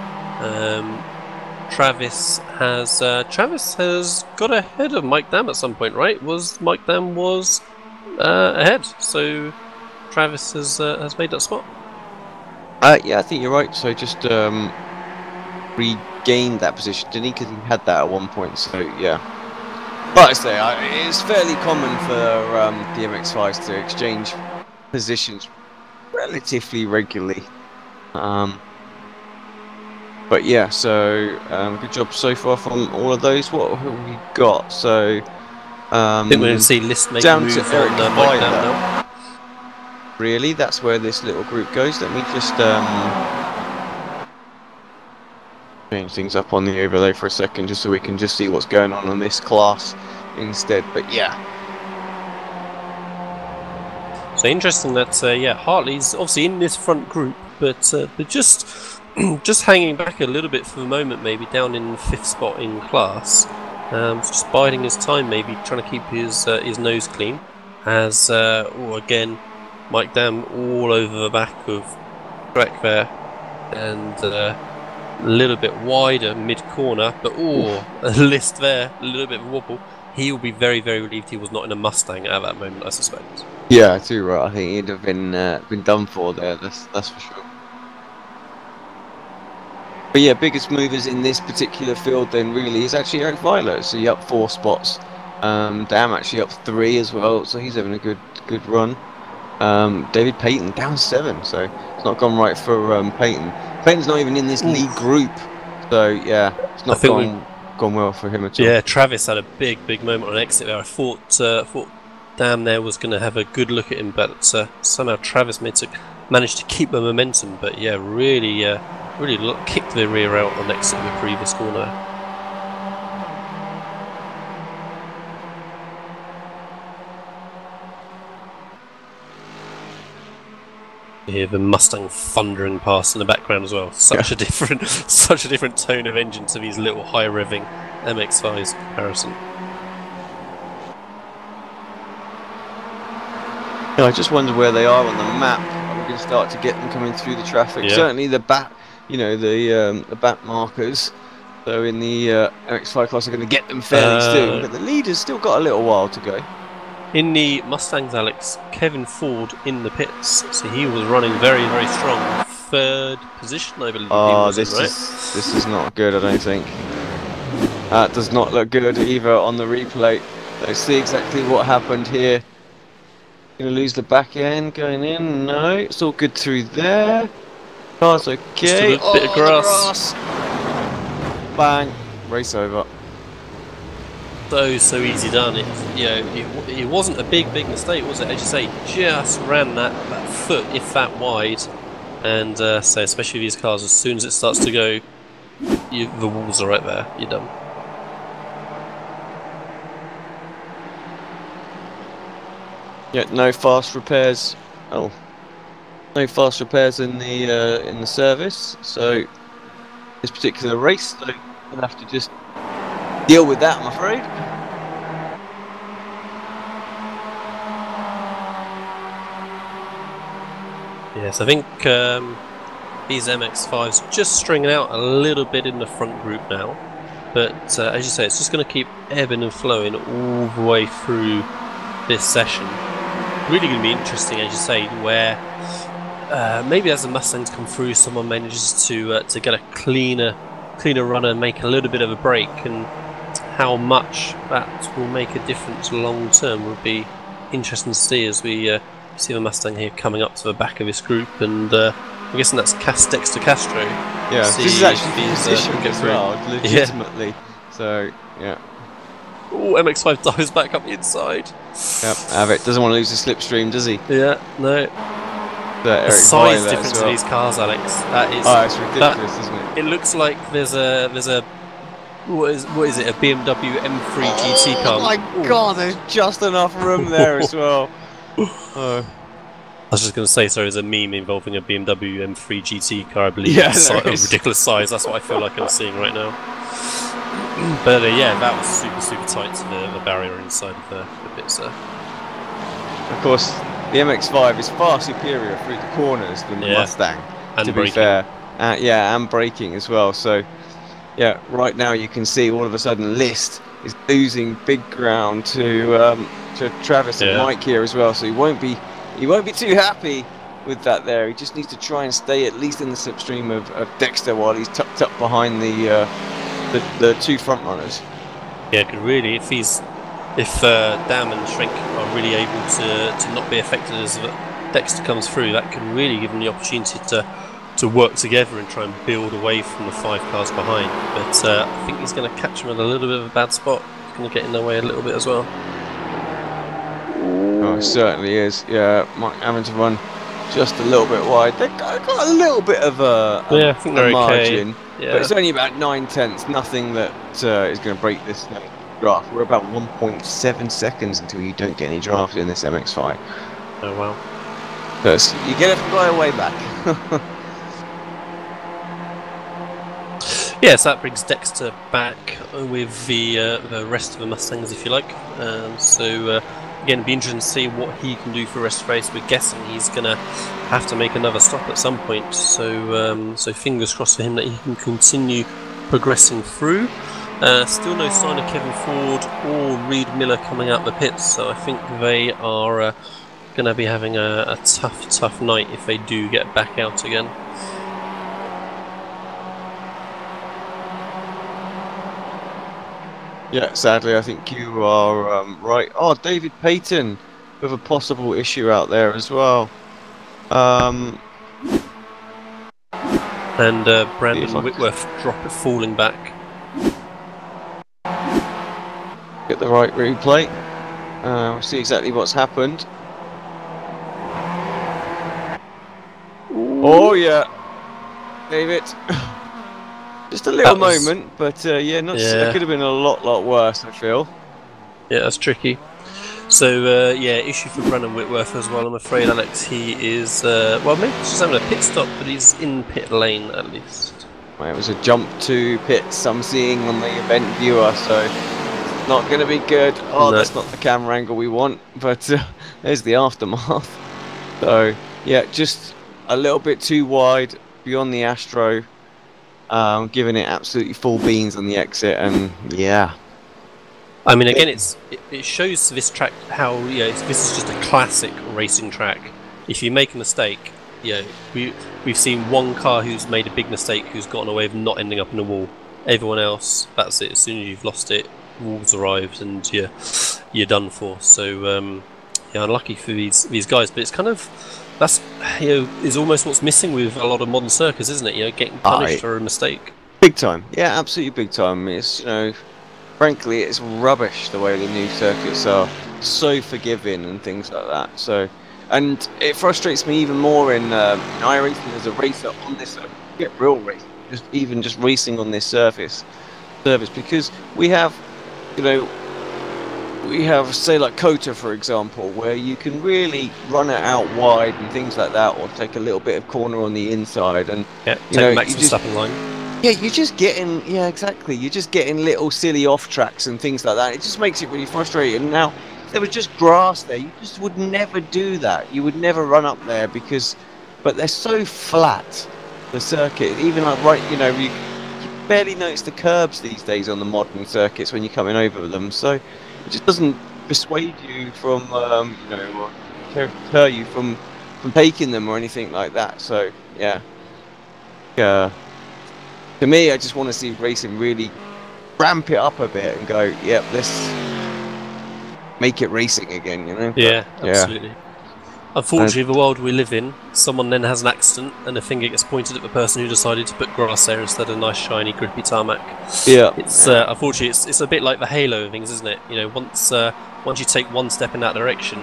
Travis has got ahead of Mike Dam at some point, right? Mike Dam was ahead, so Travis has made that spot. Yeah, I think you're right. So just regained that position, didn't he? Because he had that at one point. So yeah. But I say it's fairly common for the MX-5s to exchange positions relatively regularly. But yeah, so good job so far from all of those. What have we got? So I think we're going to see List make down move to Eric on Mike Dam now. really. That's where this little group goes. Let me just change things up on the overlay for a second, just so we can just see what's going on this class instead. But yeah. So interesting that yeah, Hartley's obviously in this front group, but they're just just hanging back a little bit for the moment, maybe down in 5th spot in class. Just biding his time, maybe trying to keep his nose clean. As again, Mike Dam all over the back of Trek there, and a little bit wider mid corner, but a list there, a little bit of wobble. He will be very, very relieved he was not in a Mustang at that moment, I suspect. Yeah, too right. I think he'd have been done for there. That's for sure. But yeah, biggest movers in this particular field then really is actually Eric Violet. So he's up 4 spots. Dam actually up 3 as well, so he's having a good run. David Payton down 7, so it's not gone right for Payton. Payton's not even in this lead group, so yeah, it's not gone well for him at all. Yeah, Travis had a big moment on exit there. I thought Dam there was going to have a good look at him, but somehow Travis managed to keep the momentum. But yeah, really kicked the rear out on exit in the previous corner. You hear the Mustang thundering past in the background as well. Such a different tone of engine to these little high revving MX-5s comparison. Yeah, I just wonder where they are on the map. Are we going to start to get them coming through the traffic? Yeah. Certainly the back, the back markers. So in the MX-5 class are going to get them fairly soon, but the leader's still got a little while to go. In the Mustangs, Alex, Kevin Ford in the pits, so he was running very, very strong. 3rd position, I believe. Oh, this is not good, I don't think. That does not look good either on the replay. Let's see exactly what happened here. Gonna lose the back end going in. No, it's all good through there. Car's okay. Just a bit of grass. Bang, race over. So easy done. It wasn't a big mistake, was it? As you say, just ran that foot, if that wide, and so especially these cars, as soon as it starts to go, the walls are right there. You're done. Yeah, no fast repairs. Oh, no fast repairs in the service. So this particular race, so we'll have to just deal with that, I'm afraid. Yes, I think these MX-5s just stringing out a little bit in the front group now, but as you say, it's just going to keep ebbing and flowing all the way through this session. Really going to be interesting, as you say, where maybe as the Mustangs come through, someone manages to get a cleaner runner and make a little bit of a break, and how much that will make a difference long term would be interesting to see as we see the Mustang here coming up to the back of this group, and I'm guessing that's Dexter Castro. Yeah, this is actually position as well, legitimately. Yeah. So yeah. Oh, MX-5 dives back up the inside. Yep, Avitt doesn't want to lose the slipstream, does he? Yeah, no. The size difference of these cars, Alex. That is. Oh, it's ridiculous, isn't it? It looks like there's a what is it? A BMW M3 GT car. Oh my God! There's just enough room there as well. Oh. I was just going to say, sorry, there's a meme involving a BMW M3 GT car, I believe. Yeah, a ridiculous size. That's what I feel like I'm seeing right now. But yeah, that was super tight to the barrier inside of the pits there. Of course, the MX-5 is far superior through the corners than the Mustang, and to braking. be fair. Yeah, and braking as well. So, yeah, right now you can see all of a sudden List is losing big ground to Travis and Mike here as well. So he won't be too happy with that there. He just needs to try and stay at least in the slipstream of Dexter while he's tucked up behind the 2 front runners. Yeah, could really, if Dam and Shrink are really able to not be affected as Dexter comes through, that could really give him the opportunity to work together and try and build away from the 5 cars behind. But I think he's going to catch him at a little bit of a bad spot. He's going to get in their way a little bit as well. Oh, it certainly is. Yeah, Mike having to run just a little bit wide. They've got a little bit of a I think they're margin, okay. Yeah. but it's only about 9/10. Nothing that is going to break this draft. We're about 1.7 seconds until you don't get any draft in this MX-5. Oh wow. Because you get a flyaway back. Yes, that brings Dexter back with the rest of the Mustangs, if you like. So again, it'll be interesting to see what he can do for the rest of the race. We're guessing he's going to have to make another stop at some point. So so fingers crossed for him that he can continue progressing through. Still no sign of Kevin Ford or Reed Miller coming out the pits, so I think they are going to be having a tough night if they do get back out again. Yeah, sadly, I think you are right. Oh, David Payton with a possible issue out there as well. And Brandon Whitworth falling back. Get the right replay. We'll see exactly what's happened. Ooh. Oh yeah, David. Just a little was, moment, but yeah, that could have been a lot worse, I feel. Yeah, that's tricky. So yeah, issue for Brandon Whitworth as well. I'm afraid, Alex. He is well, maybe he's just having a pit stop, but he's in pit lane at least. Well, it was a jump to pits I'm seeing on the event viewer, so it's not going to be good. Oh, no. That's not the camera angle we want, but there's the aftermath. So yeah, just a little bit too wide beyond the Astro. Giving it absolutely full beans on the exit, and yeah. I mean, again, it shows this track how this is just a classic racing track. If you make a mistake, we've seen one car who's made a big mistake who's gotten away with not ending up in a wall. Everyone else, that's it. As soon as you've lost it, walls arrived, and you're done for. So yeah, unlucky for these guys, but it's kind of. That's is almost what's missing with a lot of modern circuits, isn't it? Getting punished for a mistake. Big time, yeah, absolutely big time. It's frankly, it's rubbish the way the new circuits are, so forgiving and things like that. So, and it frustrates me even more in iRacing as a racer on this get real racing, just racing on this service, because we have, we have, say, like COTA, for example, where you can really run it out wide and things like that, or take a little bit of corner on the inside, and take maximum stopping line. Yeah, you're just getting, exactly. You're just getting little silly off tracks and things like that. It just makes it really frustrating. Now, if there was just grass there, you just would never do that. You would never run up there but they're so flat, the circuit. Even like you barely notice the curbs these days on the modern circuits when you're coming over them. So it just doesn't persuade you from, or deter you from taking them or anything like that. So yeah. To me, I just want to see racing really ramp it up a bit and go, yep, let's make it racing again, Yeah, absolutely. Unfortunately, the world we live in, someone then has an accident and a finger gets pointed at the person who decided to put grass there instead of nice, shiny, grippy tarmac. Yeah. It's unfortunately, it's a bit like the Halo of things, isn't it? Once you take one step in that direction,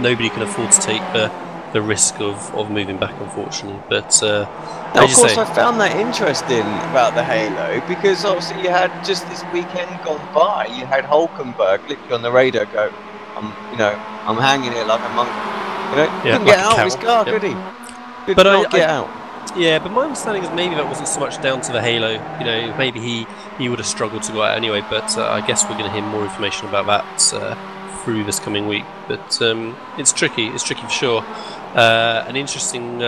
nobody can afford to take the risk of moving back, unfortunately. But now, of course, I found that interesting about the Halo, because obviously you had just this weekend gone by, you had Hulkenberg literally on the radar go, I'm hanging it like a monkey. Couldn't get out of his car, could he? Could not get out. Yeah, but my understanding is maybe that wasn't so much down to the Halo. Maybe he would have struggled to go out anyway. But I guess we're going to hear more information about that through this coming week. But it's tricky. It's tricky for sure. An interesting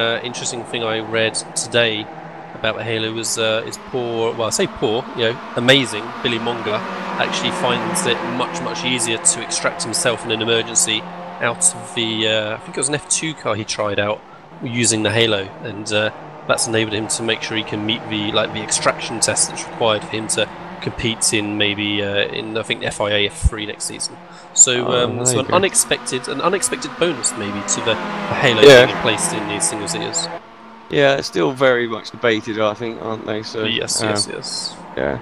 thing I read today about the Halo was is poor. Well, I say poor. Amazing. Billy Monga actually finds it much easier to extract himself in an emergency out of the. I think it was an F2 car he tried out using the Halo, and that's enabled him to make sure he can meet the extraction test that's required for him to compete in maybe in I think FIA F3 next season. So so an unexpected bonus maybe to the Halo being placed in these single seaters. Yeah, it's still very much debated, I think, aren't they? So yes. Yeah.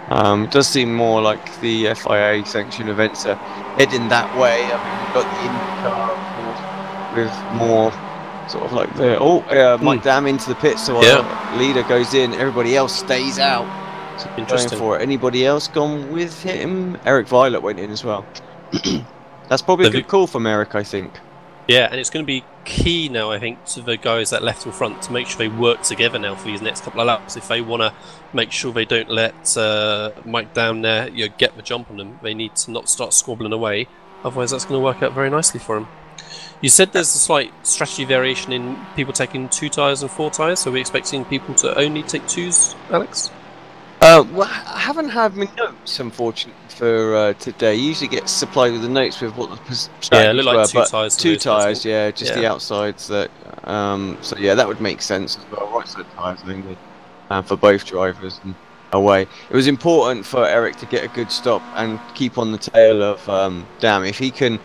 It does seem more like the FIA sanctioned events are heading that way. I mean, we've got the IndyCar, of course, with more sort of like there. Oh, Mike Dam into the pit, so our leader goes in, everybody else stays out. So going for it. Anybody else gone with him? Eric Violet went in as well. That's probably a good call from Eric, I think. Yeah, and it's going to be key now, I think, to the guys that left in front to make sure they work together now for these next couple of laps. If they want to make sure they don't let Mike down there, get the jump on them, they need to not start squabbling away. Otherwise, that's going to work out very nicely for them. You said there's a slight strategy variation in people taking 2 tyres and 4 tyres, so we're expecting people to only take 2s, Alex? Well, I haven't had my notes, unfortunately, for today. You usually get supplied with the notes with what the strategies like were, 2 tyres. 2 tyres, just the outsides. That, so yeah, that would make sense as well. Right side tyres, I think, for both drivers and away. It was important for Eric to get a good stop and keep on the tail of Dam. If he can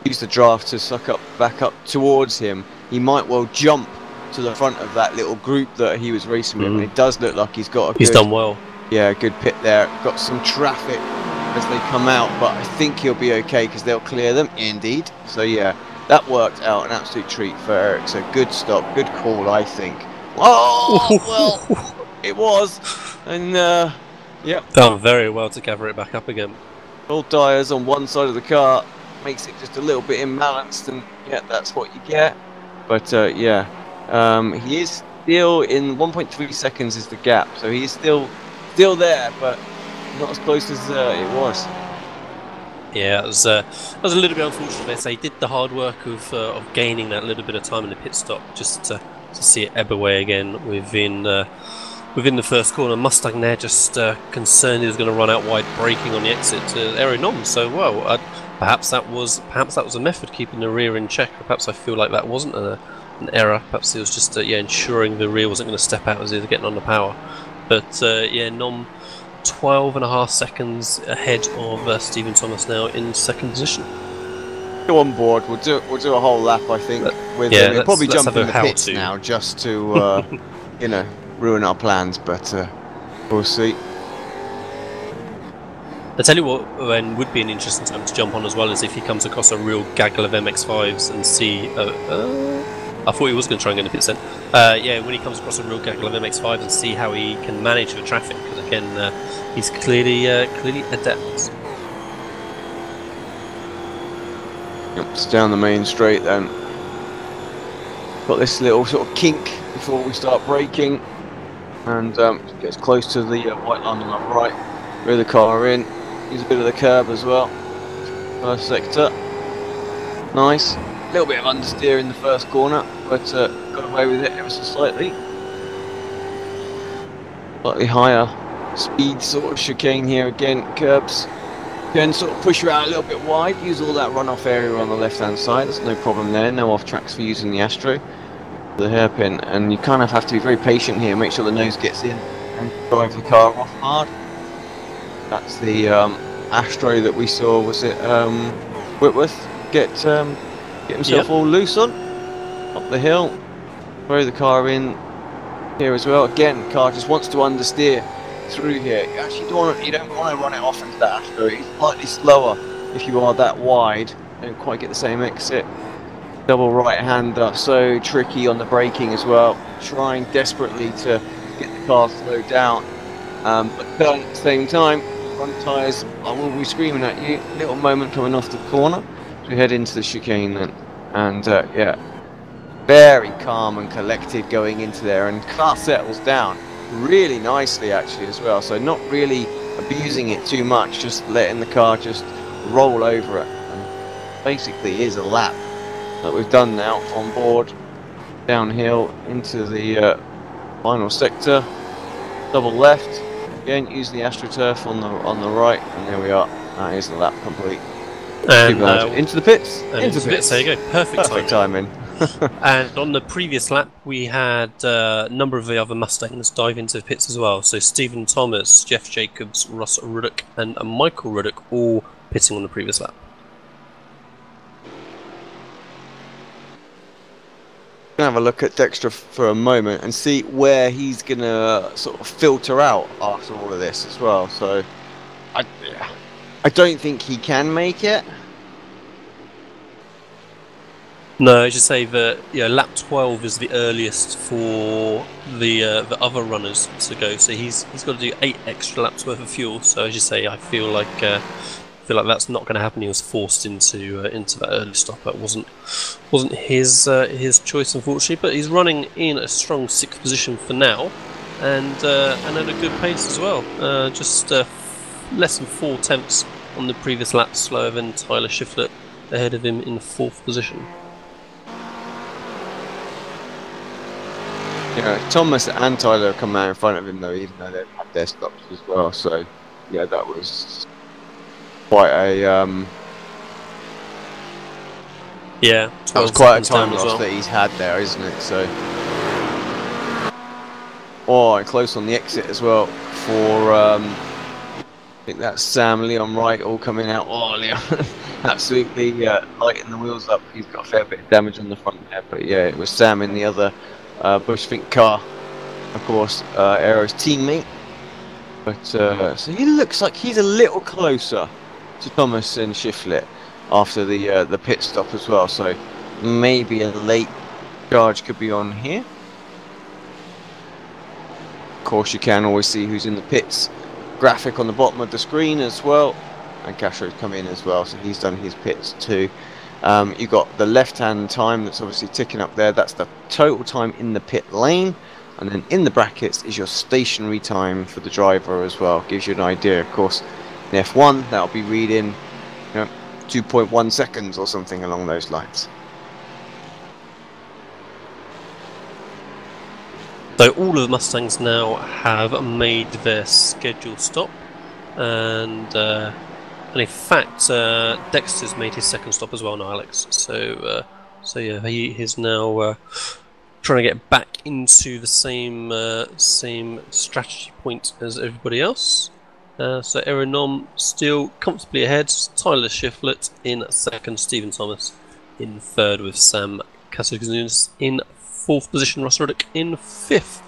use the draft to suck back up towards him, he might well jump to the front of that little group that he was racing with. And it does look like he's got a He's done well. Yeah, good pit there. Got some traffic as they come out, but I think he'll be okay because they'll clear them, indeed. So yeah, that worked out, an absolute treat for Eric. So good stop, good call, I think. Oh, well, it was. And yep. Done very well to gather it back up again. All tyres on one side of the car makes it just a little bit imbalanced, and yeah, that's what you get. But yeah, he is still in 1.3 seconds is the gap, so he is still there, but not as close as it was. Yeah, it was a little bit unfortunate. They say did the hard work of gaining that little bit of time in the pit stop, just to see it ebb away again within the first corner. Mustang there just concerned he was going to run out wide, braking on the exit to Aero Nom. So well, perhaps that was a method keeping the rear in check. Perhaps I feel like that wasn't an error. Perhaps it was just ensuring the rear wasn't going to step out as he was getting on the power. But yeah, Nom 12.5 seconds ahead of Stephen Thomas now in second position. Go on board. We'll do a whole lap, I think. With him. We'll probably jump in the pits now just to ruin our plans, but we'll see. I tell you what, when would be an interesting time to jump on as well is if he comes across a real gaggle of MX-5s and see. I thought he was going to try and get in the pits then. Yeah, when he comes across a real gaggle of MX-5s and see how he can manage the traffic, because again, he's clearly adept. Yep, it's down the main straight then. Got this little sort of kink before we start braking, and gets close to the white line on the right. Rear the car in. Use a bit of the curb as well. First sector. Nice. A little bit of understeer in the first corner, but got away with it ever so slightly. Slightly higher speed sort of chicane here again. Curbs. Then sort of push you out a little bit wide. Use all that runoff area on the left hand side. There's no problem there. No off tracks for using the Astro. The hairpin. And you kind of have to be very patient here. Make sure the nose gets in and drive the car off hard. That's the Astro that we saw. Was it Whitworth get himself all loose on up the hill? Throw the car in here as well. Again, car just wants to understeer through here. You actually don't want to run it off into that Astro. It's slightly slower if you are that wide. Don't quite get the same exit. Double right hander, so tricky on the braking as well. Trying desperately to get the car slowed down, but at the same time. Front tyres, I will be screaming at you. Little moment coming off the corner. So we head into the chicane then. And yeah, very calm and collected going into there. And car settles down really nicely actually as well. So not really abusing it too much, just letting the car just roll over it. And basically is a lap that we've done now on board. Downhill into the final sector. Double left. Again, use the AstroTurf on the right, and there we are. That is the lap complete. And into the pits. Into the pits. There you go. Perfect timing. And on the previous lap, we had a number of the other Mustangs dive into the pits as well. So Stephen Thomas, Jeff Jacobs, Ross Ruddock, and Michael Ruddock all pitting on the previous lap. Have a look at Dexter for a moment and see where he's gonna sort of filter out after all of this as well. So I don't think he can make it. No, I should say that lap 12 is the earliest for the other runners to go. So he's got to do 8 extra laps worth of fuel. So as you say, I feel like that's not going to happen. He was forced into that early stop. That wasn't his choice, unfortunately. But he's running in a strong 6th position for now, and at a good pace as well. Just less than 4 tenths on the previous lap slower than Tyler Shiflett, ahead of him in 4th position. Yeah, Thomas and Tyler come out in front of him though, even though they've had their stops as well. So yeah, that was quite a that was quite a time loss that he's had there, isn't it? So and close on the exit as well for I think that's Sam, Leon Wright all coming out. Oh, Leon absolutely lighting the wheels up. He's got a fair bit of damage on the front there, but yeah, it was Sam in the other Bushfink car, of course, Aero's teammate. But so he looks like he's a little closer to Thomas and Shiflett after the pit stop as well. So maybe a late charge could be on here. Of course, you can always see who's in the pits. Graphic on the bottom of the screen as well, and Castro's come in as well, so he's done his pits too. You've got the left-hand time that's obviously ticking up there. That's the total time in the pit lane, and then in the brackets is your stationary time for the driver as well. Gives you an idea, of course. In F1, that'll be reading 2.1 seconds or something along those lines. So all of the Mustangs now have made their scheduled stop, and in fact Dexter's made his 2nd stop as well now, Alex. So yeah, he is now trying to get back into the same strategy point as everybody else. So Aeronom still comfortably ahead. Tyler Shiflett in 2nd, Stephen Thomas in 3rd, with Sam Casagunas in 4th position, Russ Ruddock in 5th.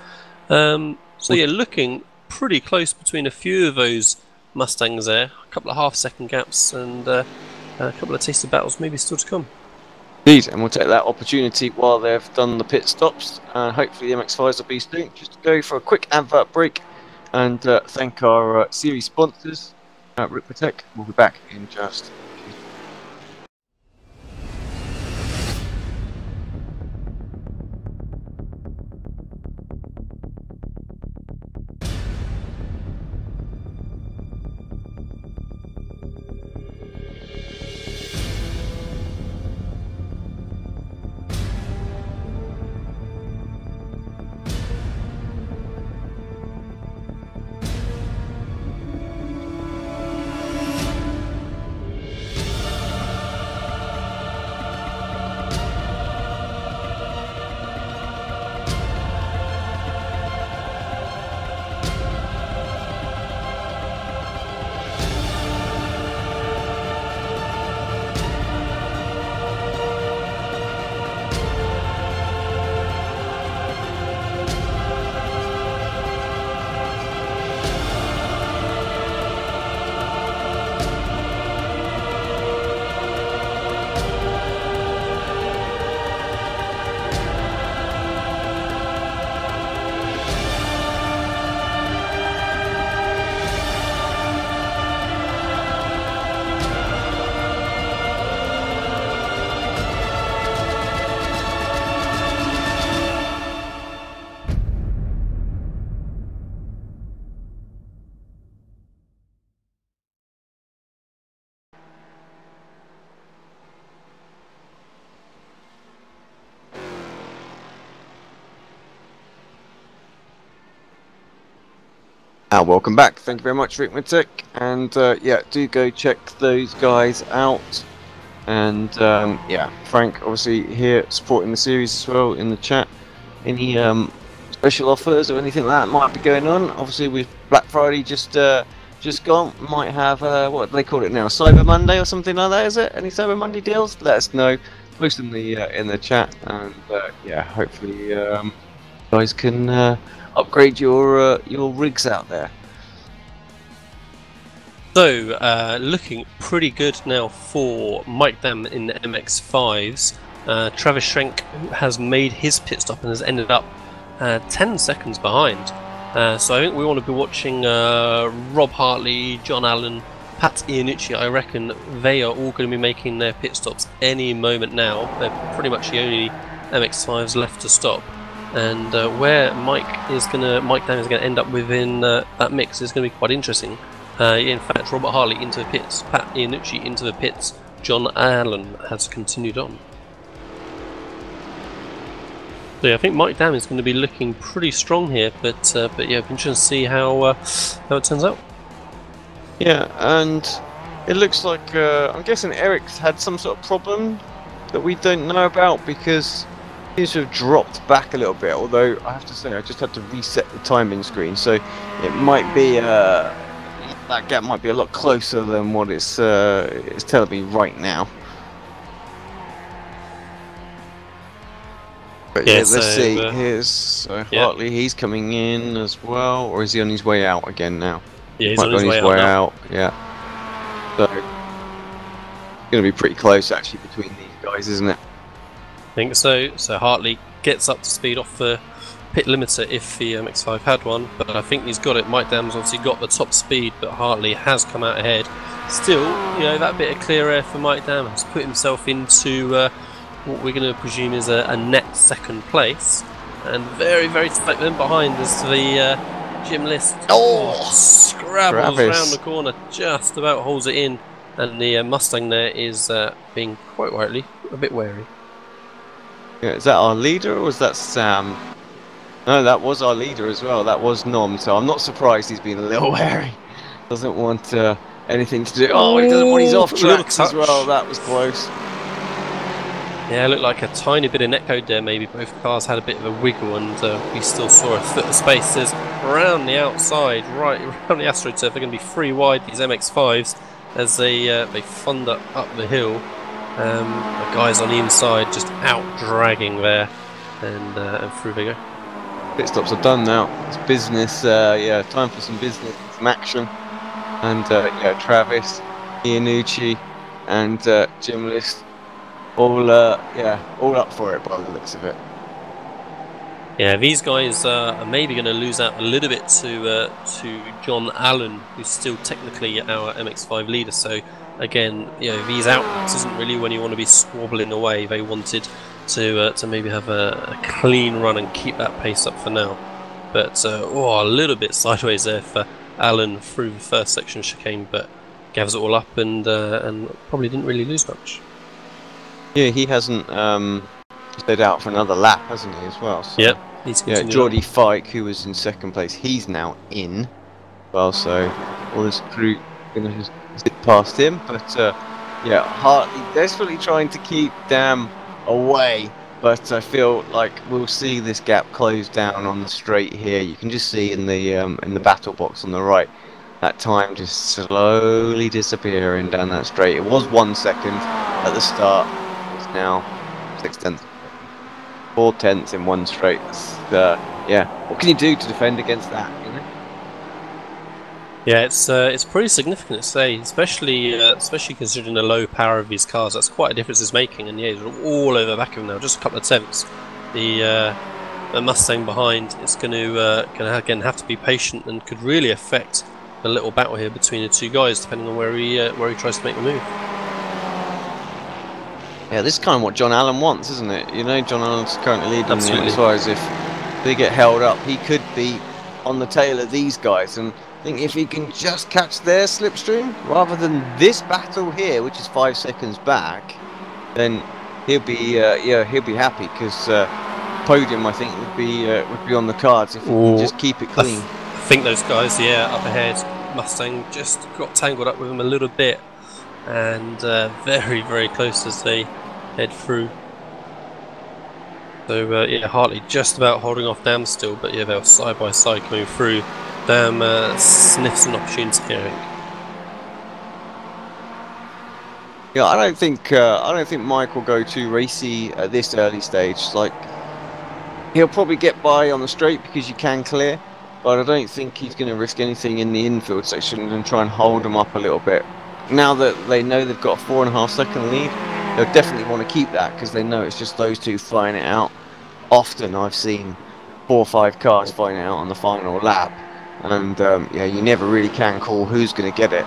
So yeah, looking pretty close between a few of those Mustangs there. A couple of half-second gaps and a couple of tasty battles maybe still to come. Indeed, and we'll take that opportunity while they've done the pit stops. Hopefully the MX-5s will be soon. Just to go for a quick advert break and thank our series sponsors, Ricmotech. We'll be back in just. Welcome back. Thank you very much, Ricmotech. And yeah, do go check those guys out. And yeah, Frank, obviously here supporting the series as well in the chat. Any special offers or anything like that might be going on? Obviously, with Black Friday just gone, might have what do they call it now? Cyber Monday or something like that? Is it any Cyber Monday deals? Let us know. Post in the chat, and yeah, hopefully you guys can upgrade your rigs out there. So looking pretty good now for Mike Dam in the MX-5s. Travis Schrenk has made his pit stop and has ended up 10 seconds behind. So I think we want to be watching Rob Hartley, John Allen, Pat Iannucci. I reckon they are all going to be making their pit stops any moment now. They're pretty much the only MX-5s left to stop. And where Mike Dam is going to end up within that mix is going to be quite interesting. In fact, Robert Hartley into the pits, Pat Iannucci into the pits, John Allen has continued on. So yeah, I think Mike Dam is going to be looking pretty strong here, but yeah, interesting to see how it turns out. Yeah, and it looks like I'm guessing Eric's had some sort of problem that we don't know about, because he seems to have dropped back a little bit. Although I have to say, I just had to reset the timing screen, so it might be that gap might be a lot closer than what it's telling me right now. But yeah, let's see. Here's Hartley. He's coming in as well, or is he on his way out again now? Yeah, he's on his way out. Yeah. So it's going to be pretty close actually between these guys, isn't it? I think so. So Hartley gets up to speed off the pit limiter if the MX-5 had one, but I think he's got it. Mike Dam's obviously got the top speed, but Hartley has come out ahead. Still, that bit of clear air for Mike Dam has put himself into what we're going to presume is a net second place, and very, very tight then behind is the Jim List. Scrabbles round the corner, just about holds it in, and the Mustang there is being quite rightly a bit wary. Yeah, is that our leader or was that Sam? No, that was our leader as well. That was Nom, so I'm not surprised he's been a little wary. Doesn't want anything to do. Oh, he doesn't want his off tracks as well. That was close. Yeah, it looked like a tiny bit of netcode there. Maybe both cars had a bit of a wiggle, and we still saw a foot of space. There's around the outside, right around the AstroTurf. They're going to be free wide, these MX-5s, as they thunder up the hill. The guys on the inside just out dragging there, and through they go. Pit stops are done now. It's business. Yeah, time for some business, some action. And yeah, Travis, Iannucci, and Jim List. All up for it by the looks of it. Yeah, these guys are maybe going to lose out a little bit to John Allen, who's still technically our MX-5 leader. So again, these outlets isn't really when you want to be squabbling away. They wanted to maybe have a clean run and keep that pace up for now. But a little bit sideways there for Allen through the first section chicane, but gathers it all up and probably didn't really lose much. Yeah, he hasn't stayed out for another lap, hasn't he, as well? So, yep, he's continued. Geordie Fike, who was in second place, he's now in. Well, so all this crew going to zip past him. But yeah, Hartley desperately trying to keep Dam away. But I feel like we'll see this gap close down on the straight here. You can just see in the battle box on the right, that time just slowly disappearing down that straight. It was 1 second at the start. It's now 6/10, 4/10 in one straight. Yeah, what can you do to defend against that? Yeah, it's pretty significant to say, especially considering the low power of these cars. That's quite a difference it's making, and yeah, he's all over the back of him now. Just a couple of tenths. The Mustang behind is going to again have to be patient, and could really affect the little battle here between the two guys, depending on where he tries to make the move. Yeah, this is kind of what John Allen wants, isn't it? John Allen's currently leading Absolutely. as far as if they get held up, he could be on the tail of these guys, and I think if he can just catch their slipstream rather than this battle here, which is 5 seconds back, then he'll be happy, because podium I think would be on the cards if he can just keep it clean. I think those guys, up ahead, Mustang just got tangled up with him a little bit, and very, very close as they head through. So Hartley just about holding off Dam still, but yeah, they're side by side coming through. Dam sniffs an opportunity here. Yeah, I don't think Mike will go too racy at this early stage. Like, he'll probably get by on the straight because you can clear, but I don't think he's going to risk anything in the infield section and try and hold them up a little bit. Now that they know they've got a 4.5 second lead, they'll definitely want to keep that because they know it's just those two fighting it out. Often I've seen 4 or 5 cars fighting it out on the final lap, and yeah, you never really can call who's going to get it.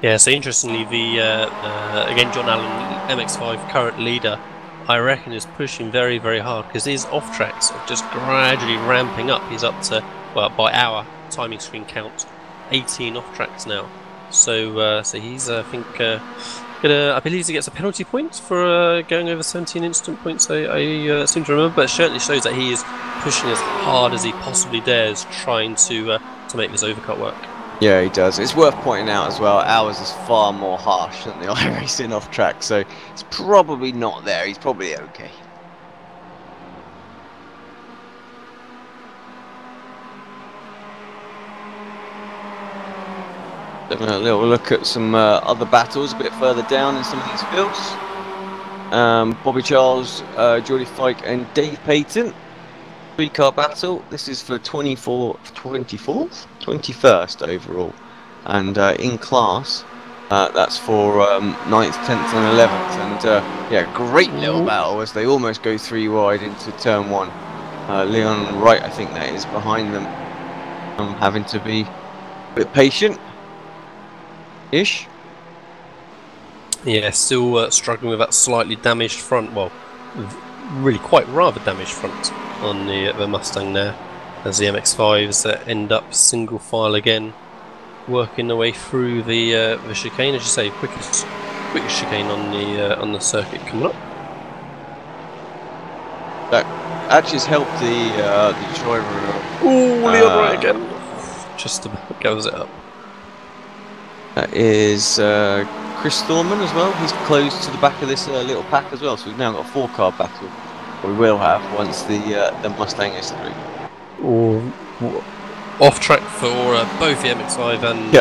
Yeah, so interestingly, the again, John Allen, MX5 current leader, I reckon is pushing very, very hard because his off tracks are just gradually ramping up. He's up to, well, by our timing screen count, 18 off tracks now. So, so he's, I think, I believe he gets a penalty point for going over 17 instant points. I seem to remember, but it certainly shows that he is pushing as hard as he possibly dares, trying to make this overcut work. Yeah, he does. It's worth pointing out as well, ours is far more harsh than the iRacing off track, so it's probably not there. He's probably okay. Having a little look at some other battles a bit further down in some of these fields. Bobby Charles, Geordie Fike and Dave Payton. 3-car battle. This is for 21st overall, and in class that's for 9th, 10th and 11th, and yeah, great little battle as they almost go 3 wide into turn 1. Leon Wright, I think that is, behind them, having to be a bit patient ish. Yeah, still struggling with that slightly damaged front, well, really quite rather damaged front on the Mustang there, as the MX-5s end up single file again, working their way through the chicane, as you say, quickest chicane on the circuit coming up. That actually has helped the driver. Ooh, Leon Wright again, just about goes it up. That is Chris Thorman as well. He's close to the back of this little pack as well, so we've now got a 4-car battle. We will have once the Mustang is through. Off track for both the MX-5 and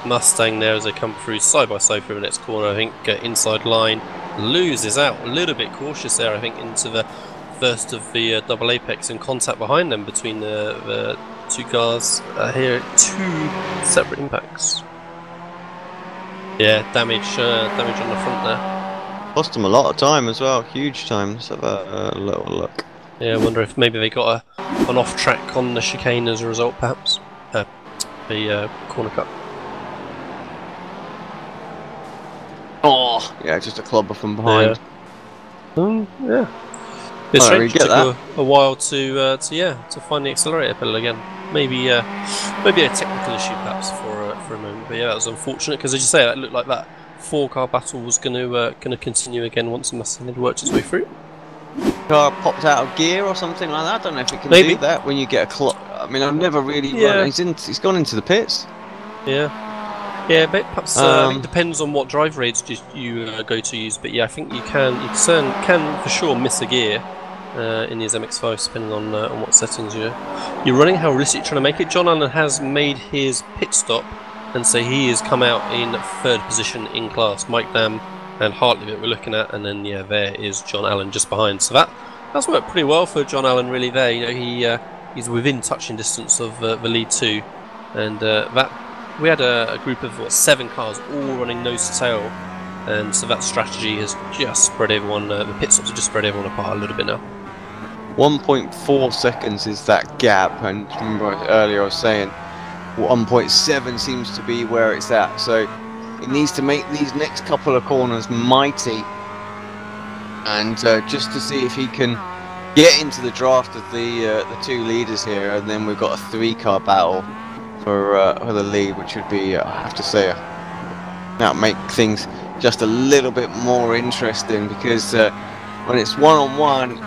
Mustang there as they come through side by side through the next corner. I think inside line, loses out a little bit cautious there, I think, into the first of the double apex, and contact behind them between the 2 cars here. 2 separate impacts. Yeah, damage on the front there. Cost them a lot of time as well, huge time. Let's have a little look. Yeah, I wonder if maybe they got an off track on the chicane as a result, perhaps. The corner cut. Oh, yeah, just a clobber from behind. Yeah. It's strange. It took a while to find the accelerator pedal again. Maybe a technical issue perhaps for a moment. But yeah, that was unfortunate because, as you say, it looked like that 4-car battle was going to continue again once the Mustang had worked its way through. Car popped out of gear or something like that. I don't know if it can do that when you get a clock. I mean, I've never really run. He's gone into the pits. Yeah, but perhaps it depends on what drive rates you go to use. But yeah, I think you can for sure miss a gear in these MX-5s depending on what settings you're running. How realistic you're trying to make it. John Allen has made his pit stop, and so he has come out in 3rd position in class. Mike Dam and Hartley that we're looking at, and then yeah, there is John Allen just behind. So that's worked pretty well for John Allen, really. There, you know, he's within touching distance of the lead 2, and that we had a group of 7 cars all running nose to tail, and so that strategy has just spread everyone. The pit stops have just spread everyone apart a little bit now. 1.4 seconds is that gap, and remember earlier I was saying 1.7 seems to be where it's at, so it needs to make these next couple of corners mighty, and just to see if he can get into the draft of the 2 leaders here, and then we've got a 3-car battle for the lead, which would be, I have to say, that would make things just a little bit more interesting, because when it's one-on-one,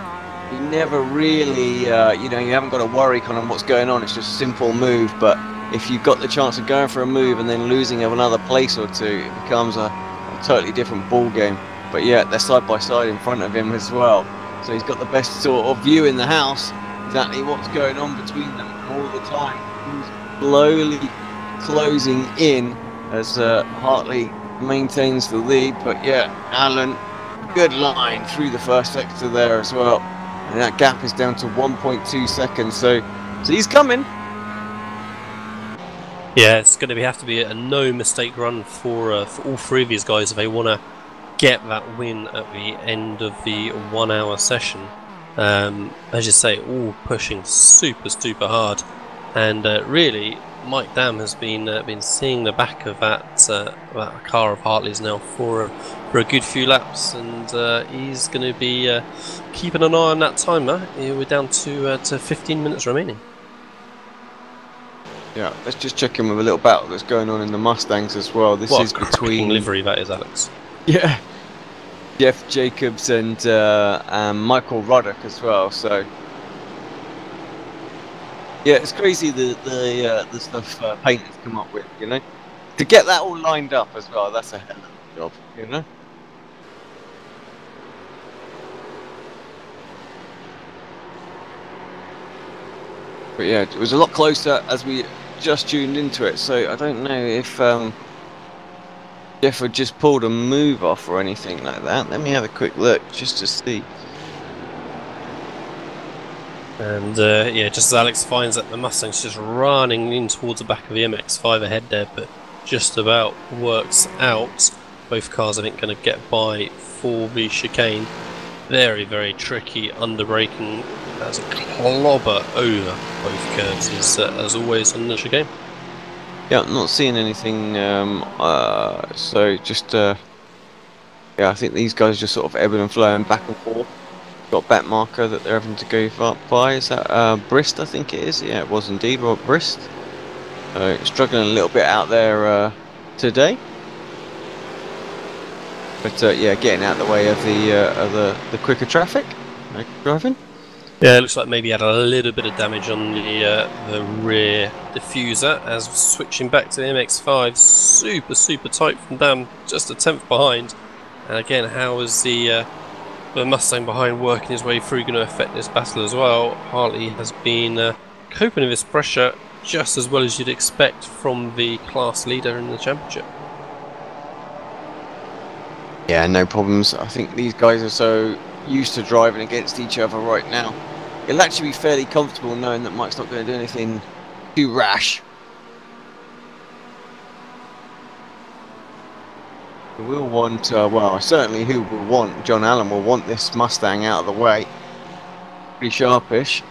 you never really, you haven't got to worry kind of what's going on. It's just a simple move, but if you've got the chance of going for a move and then losing another place or 2, it becomes a totally different ball game. But yeah, they're side by side in front of him as well, so he's got the best sort of view in the house, exactly what's going on between them all the time. He's slowly closing in as Hartley maintains the lead, but yeah, Allen, good line through the first sector there as well, and that gap is down to 1.2 seconds, so he's coming. Yeah, it's going to have to be a no mistake run for all three of these guys if they want to get that win at the end of the 1 hour session. As you say, all pushing super hard, and really Mike Dam has been seeing the back of that car of Hartley's now for a good few laps, and he's going to be keeping an eye on that timer. We're down to 15 minutes remaining. Yeah, let's just check in with a little battle that's going on in the Mustangs as well. This is between livery, that is, Alex. Yeah, Jeff Jacobs and Michael Ruddock as well. So yeah, it's crazy the stuff painters come up with, you know, to get that all lined up as well. That's a hell of a job, you know. But yeah, it was a lot closer as we just tuned into it, so I don't know if Jeff had just pulled a move off or anything like that. Let me have a quick look just to see. And yeah, just as Alex finds that the Mustang's just running in towards the back of the MX-5 ahead there, but just about works out. Both cars, I think, going to get by for the chicane. Very tricky under braking as a clobber over both curves as always on the chicane. Yeah, I'm not seeing anything, so just yeah, I think these guys just sort of ebbing and flowing back and forth. Got back marker that they're having to go by. Is that Brist? I think it is. Yeah, it was indeed Rob Brist. Struggling a little bit out there today, but yeah, getting out of the way of the quicker traffic driving. Yeah, it looks like maybe he had a little bit of damage on the rear diffuser as switching back to the MX-5. Super tight from Dam, just a tenth behind. And again, how is the Mustang behind working his way through going to affect this battle as well? Hartley has been coping with this pressure just as well as you'd expect from the class leader in the championship. Yeah, no problems. I think these guys are so used to driving against each other right now. It'll actually be fairly comfortable knowing that Mike's not going to do anything too rash. We'll want, well, certainly who will want, John Allen will want this Mustang out of the way. Pretty sharpish.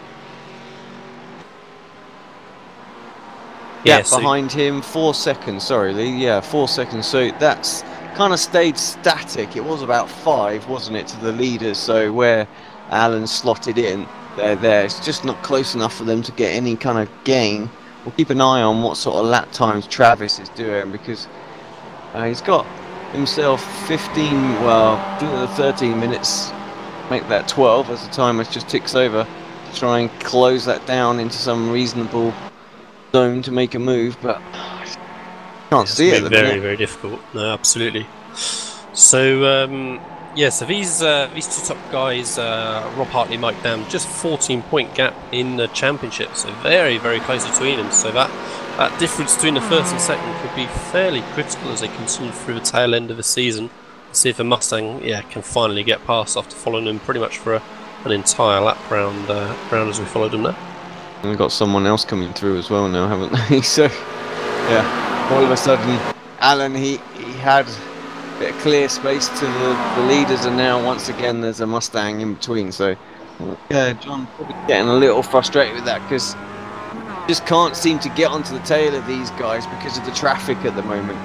Yeah, Gap behind him, 4 seconds, sorry Lee, yeah, 4 seconds, so that's kind of stayed static. It was about 5, wasn't it, to the leaders, so where Allen slotted in, they're there. It's just not close enough for them to get any kind of gain. We'll keep an eye on what sort of lap times Travis is doing, because he's got himself 15, well, 13 minutes, make that 12 as the timer just ticks over, to try and close that down into some reasonable zone to make a move, but can't see it. Very difficult. No, absolutely. So yeah, so these two top guys, Rob Hartley, Mike Dam, just 14-point gap in the championship, so very close between them. So that difference between the first and second could be fairly critical as they continue through the tail end of the season. See if the Mustang, yeah, can finally get past after following them pretty much for an entire lap round as we followed them there. And we've got someone else coming through as well now, haven't they? So yeah, all of a sudden, Alan he had a bit of clear space to the leaders, and now once again there's a Mustang in between. So yeah, John probably getting a little frustrated with that because just can't seem to get onto the tail of these guys because of the traffic at the moment.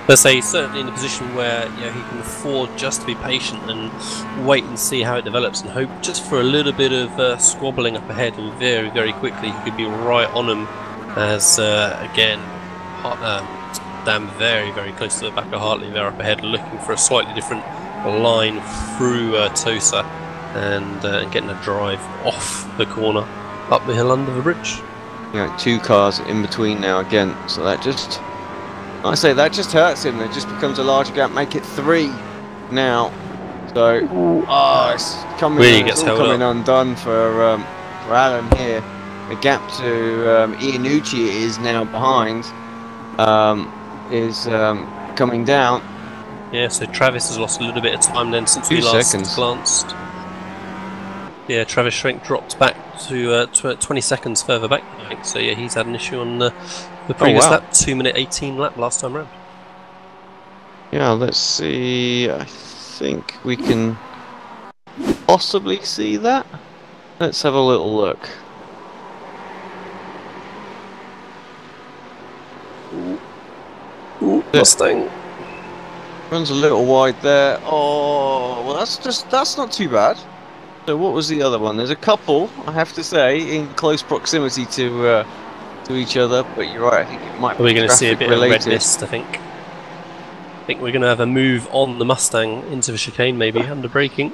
Let's say he's certainly in a position where he can afford just to be patient and wait and see how it develops, and hope just for a little bit of squabbling up ahead, and very quickly he could be right on him as again Dam very close to the back of Hartley. They're up ahead looking for a slightly different line through Tosa and getting a drive off the corner up the hill under the bridge. Yeah, 2 cars in between now again, so that just, I say that just hurts him. It just becomes a larger gap. Make it 3 now. So it's coming, really it's all coming undone for Alan here. The gap to Iannucci is now behind. Is coming down. Yeah, so Travis has lost a little bit of time then since we last glanced. Yeah, Travis Schwenk dropped back to 20 seconds further back, I think. So yeah, he's had an issue on the previous lap, 2-minute 18 lap last time round. Yeah, let's see. I think we can possibly see that. Let's have a little look. Ooh, Mustang. Runs a little wide there. Oh, well, that's not too bad. So what was the other one? There's a couple, I have to say, in close proximity to each other. But you're right. I think it might be We're going to see a bit of related. red mist, I think. I think we're going to have a move on the Mustang into the chicane, maybe under braking.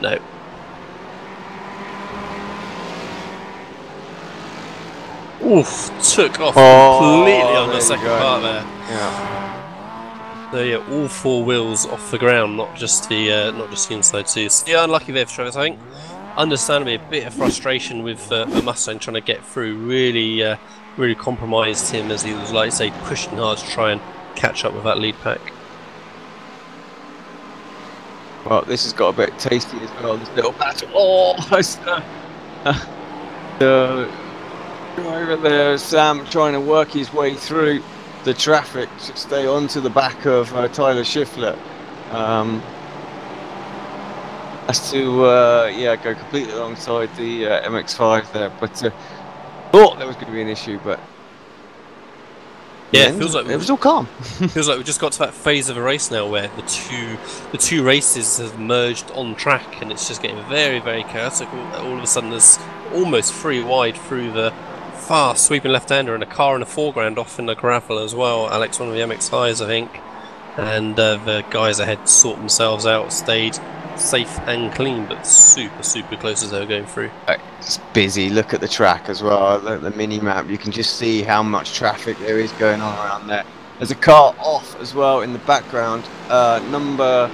No. Oof, took off completely on the second part there. Yeah. So yeah, all four wheels off the ground, not just the inside two. So yeah, unlucky there for Travis. I think, understandably, a bit of frustration with the Mustang trying to get through. Really compromised him as he was, like I say, pushing hard to try and catch up with that lead pack. Well, this has got a bit tasty as well. This little battle. Oh, the driver there, Sam, trying to work his way through the traffic to stay onto the back of Tyler Schiffler. Has to go completely alongside the MX-5 there, but thought there was going to be an issue, but yeah, it feels like it was all calm. Feels like we just got to that phase of a race now where the two races have merged on track, and it's just getting very, very chaotic. All of a sudden, there's almost 3 wide through the fast sweeping left-hander, and a car in the foreground off in the gravel as well. Alex, one of the MX-5s, I think, and the guys ahead sort themselves out, stayed safe and clean, but super close as they were going through. It's busy. Look at the track as well. Look at the mini map. You can just see how much traffic there is going on around there. There's a car off as well in the background. Number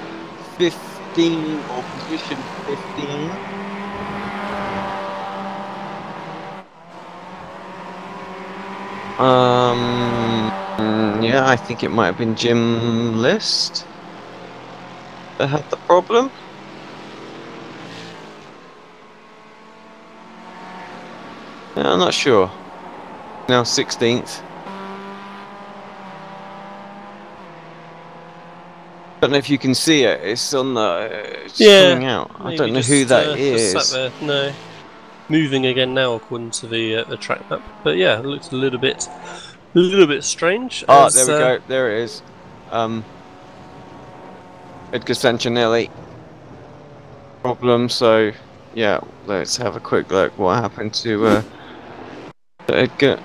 15 or position 15. Yeah, I think it might have been Jim List that had the problem. Yeah, I'm not sure. Now 16th. Don't know if you can see it. It's on the. It's coming out. I don't know who that is. Just sat there. No, moving again now according to the track map. But yeah, it looks a little bit strange. Ah, there we go. There it is. Edgar Sancinelli. Problem. So yeah, let's have a quick look. What happened to Edgar?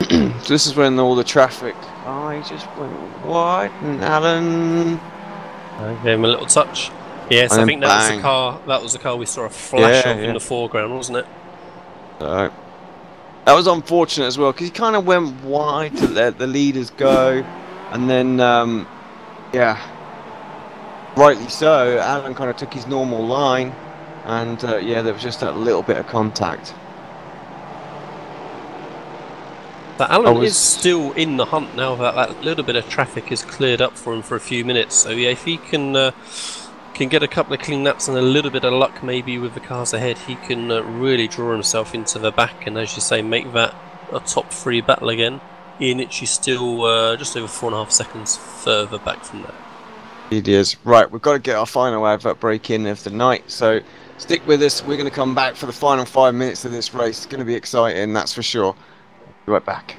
So this is when all the traffic. Oh, he just went wide, and Alan. I gave him a little touch. Yes, I think that was the car. That was the car we saw a flash of in the foreground, wasn't it? So that was unfortunate as well, because he kind of went wide to let the leaders go, and then yeah, rightly so. Alan kind of took his normal line, and yeah, there was just that little bit of contact. But Alan is still in the hunt now that that little bit of traffic is cleared up for him for a few minutes. So yeah, if he can get a couple of clean laps and a little bit of luck maybe with the cars ahead, he can really draw himself into the back and, as you say, make that a top 3 battle again. Ian Itchy's still just over 4.5 seconds further back from that. It is. Right, we've got to get our final advert break in of the night, so stick with us. We're going to come back for the final 5 minutes of this race. It's going to be exciting, that's for sure. Be right back.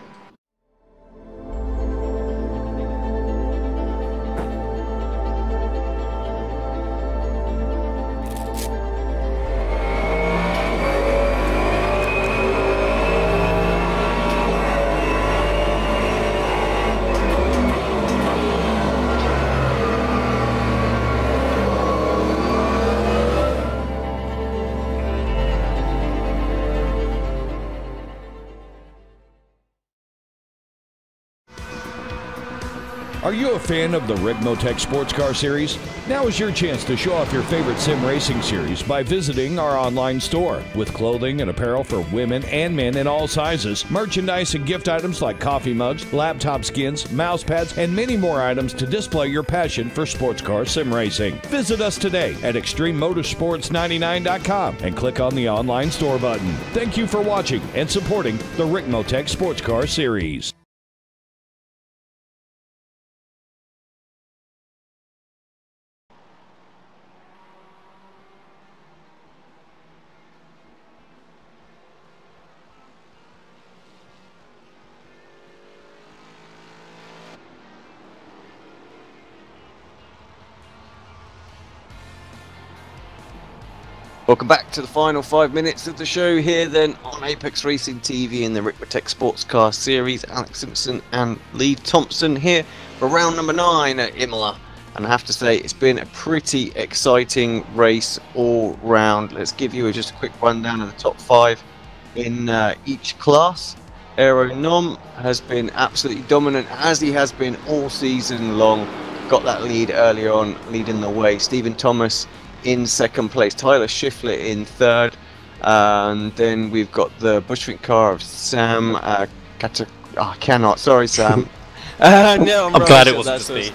Are you a fan of the Ricmotech Sports Car Series? Now is your chance to show off your favorite sim racing series by visiting our online store. With clothing and apparel for women and men in all sizes, merchandise and gift items like coffee mugs, laptop skins, mouse pads, and many more items to display your passion for sports car sim racing. Visit us today at ExtremeMotorsports99.com and click on the online store button. Thank you for watching and supporting the Ricmotech Sports Car Series. Welcome back to the final 5 minutes of the show here then on Apex Racing TV in the Ricmotech Sports Car Series. Alex Simpson and Lee Thompson here for round number 9 at Imola. And I have to say it's been a pretty exciting race all round. Let's give you just a quick rundown of the top 5 in each class. Aero Nom has been absolutely dominant as he has been all season long. Got that lead earlier on, leading the way. Stephen Thomas in second place, Tyler Schiffler in third, and then we've got the Bushwick car of Sam sorry Sam. No, I'm glad it wasn't just me.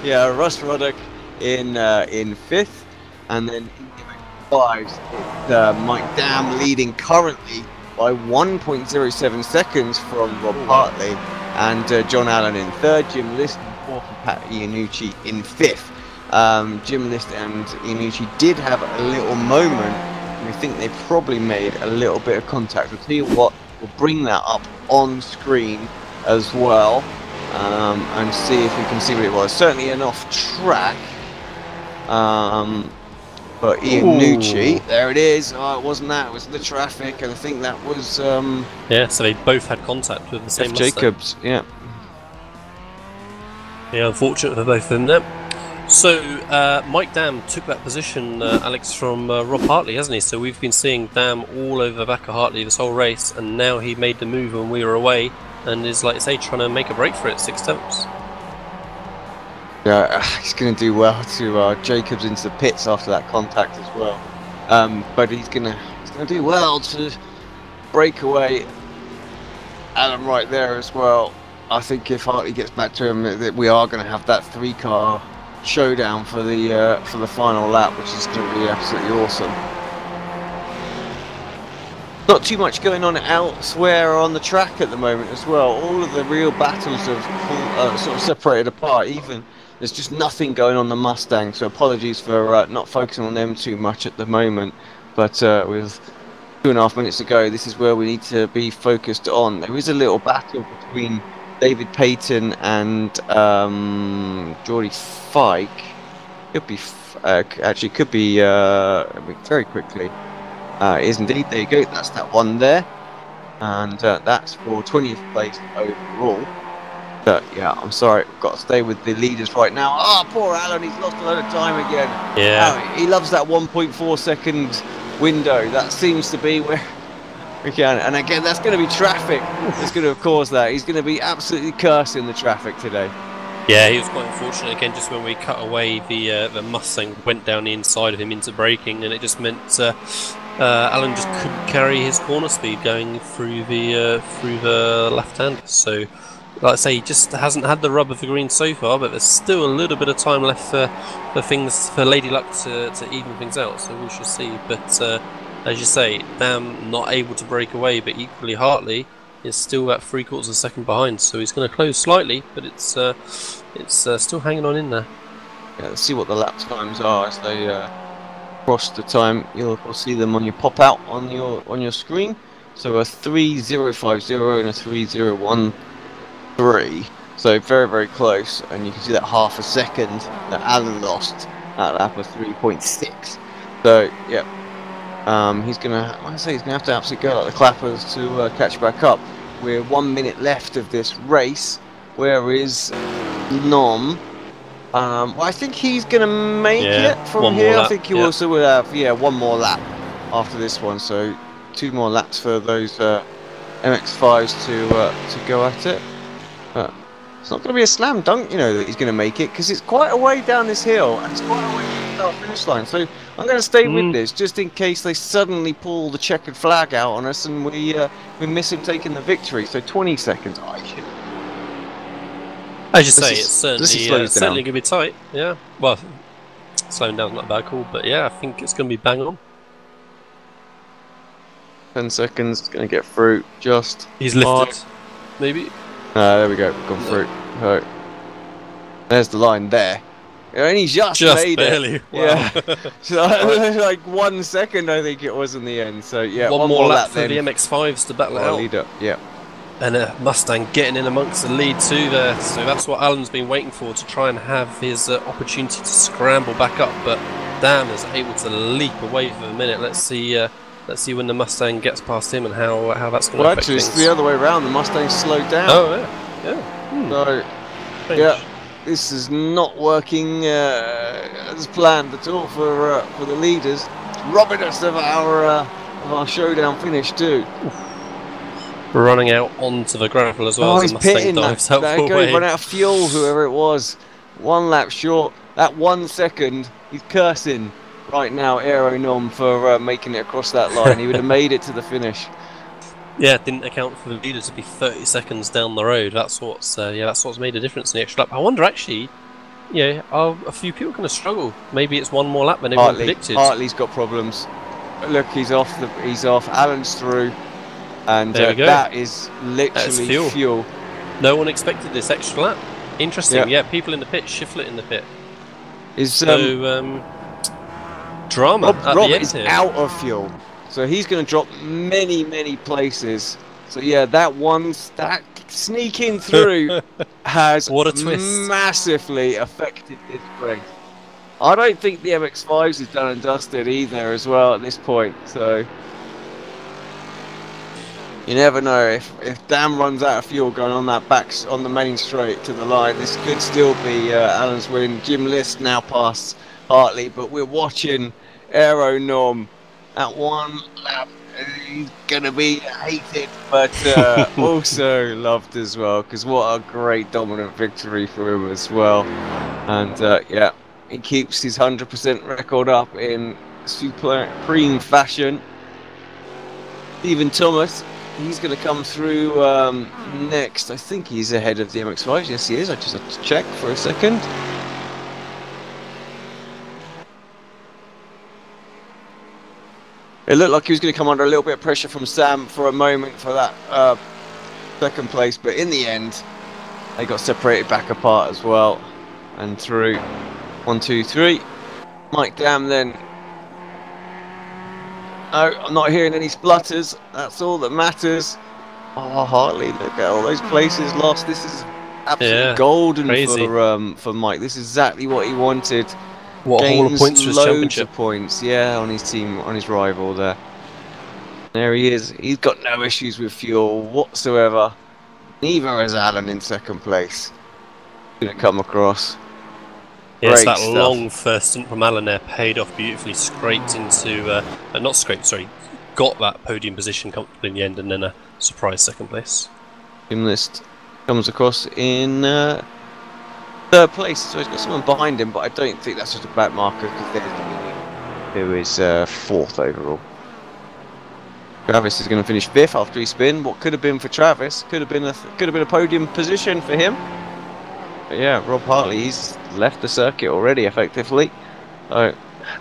Yeah, Russ Ruddock in fifth, and then in the fives, it's Mike Dam leading currently by 1.07 seconds from Rob Hartley, and John Allen in third, Jim List in fourth, and Pat Iannucci in fifth. Jim List and Iannucci did have a little moment, and we think they probably made a little bit of contact. We'll tell you what, we'll bring that up on screen as well, and see if we can see what it was. Certainly an off track, but Iannucci, there it is. Oh, it wasn't that, it was the traffic, and I think that was yeah, so they both had contact with the same Mustang. Jacobs, yeah. Yeah, unfortunate for both of them there. So, Mike Dam took that position, Alex, from Rob Hartley, hasn't he? So we've been seeing Dam all over the back of Hartley this whole race, and now he made the move when we were away, and is, like I say, trying to make a break for it, 6 tenths. Yeah, he's going to do well to Jacobs into the pits after that contact as well. But he's going to do well to break away Adam right there as well. I think if Hartley gets back to him, that we are going to have that 3-car showdown for the final lap, which is going to be absolutely awesome. Not too much going on elsewhere on the track at the moment as well. All of the real battles have sort of separated apart. Even there's just nothing going on the Mustang, so apologies for not focusing on them too much at the moment. But with 2.5 minutes to go, this is where we need to be focused on. There is a little battle between David Payton and Geordie Fike. Could be could be very quickly. It is indeed. There you go. That's that one there, and that's for 20th place overall. But yeah, I'm sorry, we've got to stay with the leaders right now. Ah, oh, poor Alan, he's lost a lot of time again. Yeah, he loves that 1.4 second window. That seems to be where we can, and again, that's going to be traffic. That's going to cause that. He's going to be absolutely cursing the traffic today. Yeah, he was quite unfortunate again. Just when we cut away, the Mustang went down the inside of him into braking, and it just meant Alan just couldn't carry his corner speed going through the left hand. So, like I say, he just hasn't had the rub of the green so far. But there's still a little bit of time left for Lady Luck to even things out. So we shall see. But as you say, Dam not able to break away, but equally Hartley is still at 3/4 of a second behind, so he's going to close slightly, but it's still hanging on in there. Yeah, let's see what the lap times are as they cross the time. You'll see them on your pop out on your screen. So a 3050 and a 3013. So very, very close, and you can see that half a second that Alan lost at lap of 3.6. So yeah. He's gonna have to absolutely go like the clappers to catch back up. We're 1 minute left of this race. Where is Nom? Well, I think he's gonna make it from here. I think he also will have one more lap after this one. So 2 more laps for those MX-5s to go at it. it's not going to be a slam dunk, you know, that he's going to make it, because it's quite a way down this hill, and it's quite a way from the start finish line. So I'm going to stay with this, just in case they suddenly pull the checkered flag out on us, and we miss him taking the victory. So 20 seconds. As you say, it's certainly going to be tight. Yeah. Well, slowing down's not a bad call, but yeah, I think it's going to be bang on. 10 seconds. It's going to get through. Just. He's lifted. Maybe. There we go. Gone through. Right. There's the line there. And he just made barely. it. Wow. Yeah. So like 1 second, I think it was in the end. So yeah, one more lap for the MX-5s to battle it out. Leader. Yeah. And Mustang getting in amongst the lead too there. So that's what Alan's been waiting for, to try and have his opportunity to scramble back up. But Dan is able to leap away for a minute. Let's see when the Mustang gets past him and how that's going to affect actually, things. It's the other way around. The Mustang slowed down. Oh yeah. So yeah, this is not working as planned at all for the leaders. Robbing us of our showdown finish too. Running out onto the gravel as well. Oh, as he's the Mustang pitting. dives out They're full going way. to run out of fuel, whoever it was. 1 lap short. That 1 second, he's cursing right now, Aero Nom, for making it across that line. He would have made it to the finish. Yeah, didn't account for the leader to be 30 seconds down the road. That's what's made a difference in the extra lap. I wonder actually, are a few people going to struggle? Maybe it's one more lap than everyone predicted. Hartley's got problems. Look, he's off. Alan's through. And that is literally fuel. No one expected this extra lap. Interesting. Yeah, people in the pit, Shiflett in the pit. Drama at Rob the end is here. out of fuel, so he's going to drop many places. So yeah, that sneaking through has what a twist. Massively affected this race. I don't think the MX-5s is done and dusted either as well at this point. So. You never know, if Dan runs out of fuel going on on the main straight to the line, this could still be Alan's win. Jim List now past Hartley, but we're watching Aero Nom at 1 lap. He's going to be hated, but also loved as well, because what a great dominant victory for him as well. And yeah, he keeps his 100% record up in supreme fashion. Stephen Thomas. He's going to come through next. I think he's ahead of the MX-5. Yes, he is. I just have to check for a second. It looked like he was going to come under a little bit of pressure from Sam for a moment for that second place, but in the end, they got separated back apart as well. And through 1, 2, 3. Mike Dam then. No, I'm not hearing any splutters. That's all that matters. Oh, Hartley, look at all those places lost. This is absolutely golden for Mike. This is exactly what he wanted. What a haul of points for his championship. Of points, yeah, on his team, on his rival there. There he is. He's got no issues with fuel whatsoever. Neither has Alan in second place. Gonna come across. Yes, that long first stint from Alan there paid off beautifully. Scraped into, not scraped, sorry, got that podium position comfortably in the end, and then a surprise second place. Team List comes across in third place, so he's got someone behind him, but I don't think that's just a back marker, because there's Dominic, who is fourth overall. Travis is going to finish fifth after he spin. What could have been for Travis could have been a podium position for him. But yeah, Rob Hartley, he's left the circuit already effectively. So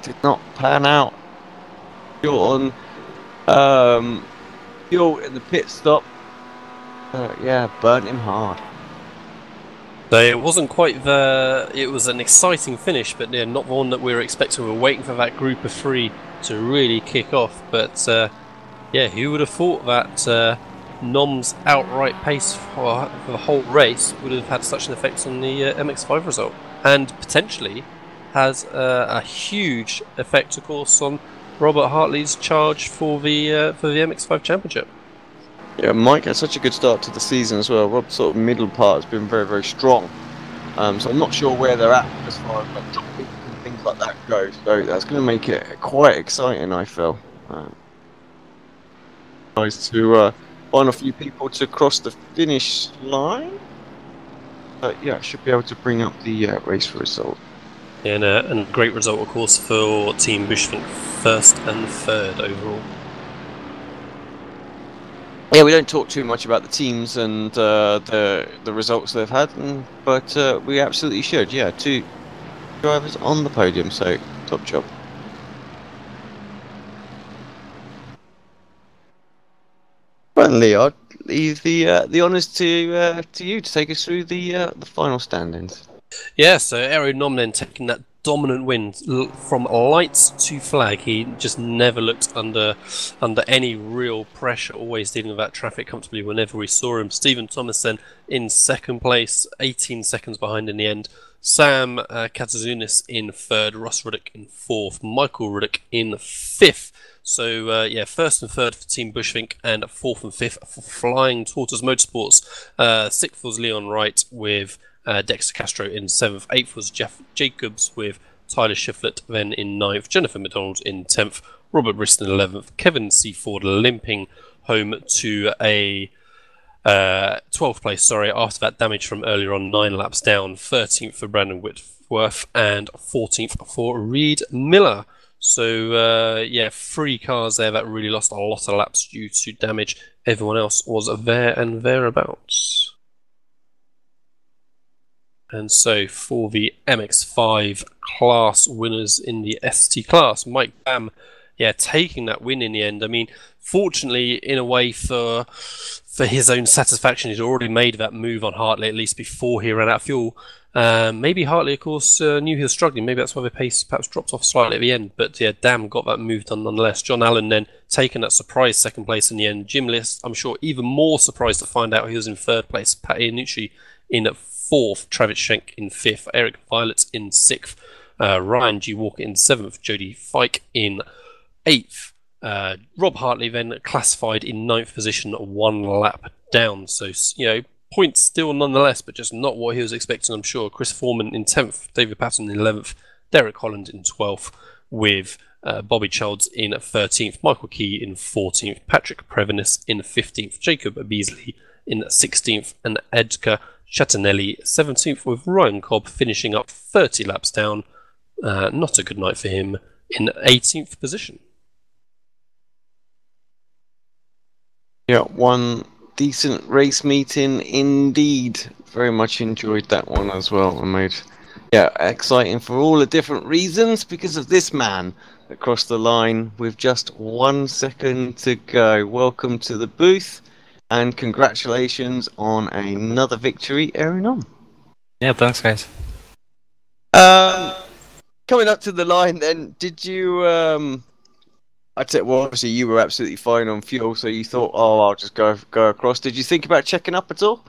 did not pan out. Fuel on fuel in the pit stop. Yeah, burnt him hard. So it wasn't quite it was an exciting finish, but yeah, not the one that we were expecting. We were waiting for that group of three to really kick off, but yeah, who would have thought that Nom's outright pace for the whole race would have had such an effect on the MX-5 result, and potentially has a huge effect, of course, on Robert Hartley's charge for the MX-5 championship. Yeah, Mike had such a good start to the season as well. Rob's sort of middle part has been very, very strong. So I'm not sure where they're at as far as topics and things like that go. So that's going to make it quite exciting, I feel. Nice to find a few people to cross the finish line. yeah, I should be able to bring up the race result. And a great result, of course, for Team Bushfink, first and third overall. Yeah, we don't talk too much about the teams and the results they've had, but we absolutely should. Yeah, 2 drivers on the podium, so top job. Well, Lee, I'd leave the honours to you to take us through the final standings. Yeah, so Aero Nomnen taking that dominant win from lights to flag. He just never looked under any real pressure, always dealing with that traffic comfortably whenever we saw him. Stephen Thomason in second place, 18 seconds behind in the end. Sam Katazunis in third, Ross Ruddock in fourth, Michael Ruddock in fifth. So, yeah, first and third for Team Bushfink, and fourth and fifth for Flying Tortoise Motorsports. Sixth was Leon Wright with Dexter Castro in seventh. Eighth was Jeff Jacobs with Tyler Shiflett, then in ninth. Jennifer McDonald in 10th. Robert Briston 11th. Kevin Seaford limping home to a 12th place, after that damage from earlier on, 9 laps down. 13th for Brandon Whitworth and 14th for Reed Miller. So, yeah, 3 cars there that really lost a lot of laps due to damage. Everyone else was there and thereabouts. And so, for the MX5 class winners in the ST class, Mike Bam, yeah, taking that win in the end. I mean, fortunately, in a way, for his own satisfaction, he'd already made that move on Hartley, at least before he ran out of fuel. Maybe Hartley, of course, knew he was struggling. Maybe that's why the pace perhaps dropped off slightly at the end. But yeah, Dam got that move done nonetheless. John Allen then taking that surprise second place in the end. Jim List, I'm sure, even more surprised to find out he was in third place. Pat Iannucci in fourth. Travis Schenk in fifth. Eric Violet in sixth. Ryan G. Walker in seventh. Jody Fike in eighth. Rob Hartley then classified in ninth position, 1 lap down. So, you know, points still nonetheless, but just not what he was expecting, I'm sure. Chris Foreman in 10th, David Patton in 11th, Derek Holland in 12th, with Bobby Childs in 13th, Michael Key in 14th, Patrick Prevenis in 15th, Jacob Beasley in 16th, and Edgar Chatanelli 17th, with Ryan Cobb finishing up 30 laps down. Not a good night for him in 18th position. Yeah, one decent race meeting indeed. Very much enjoyed that one as well. And made, yeah, exciting for all the different reasons because of this man across the line with just 1 second to go. Welcome to the booth and congratulations on another victory, Aaron. Yeah, thanks, guys. Coming up to the line then, did you I'd say, well, obviously you were absolutely fine on fuel, so you thought, oh, I'll just go across. Did you think about checking up at all?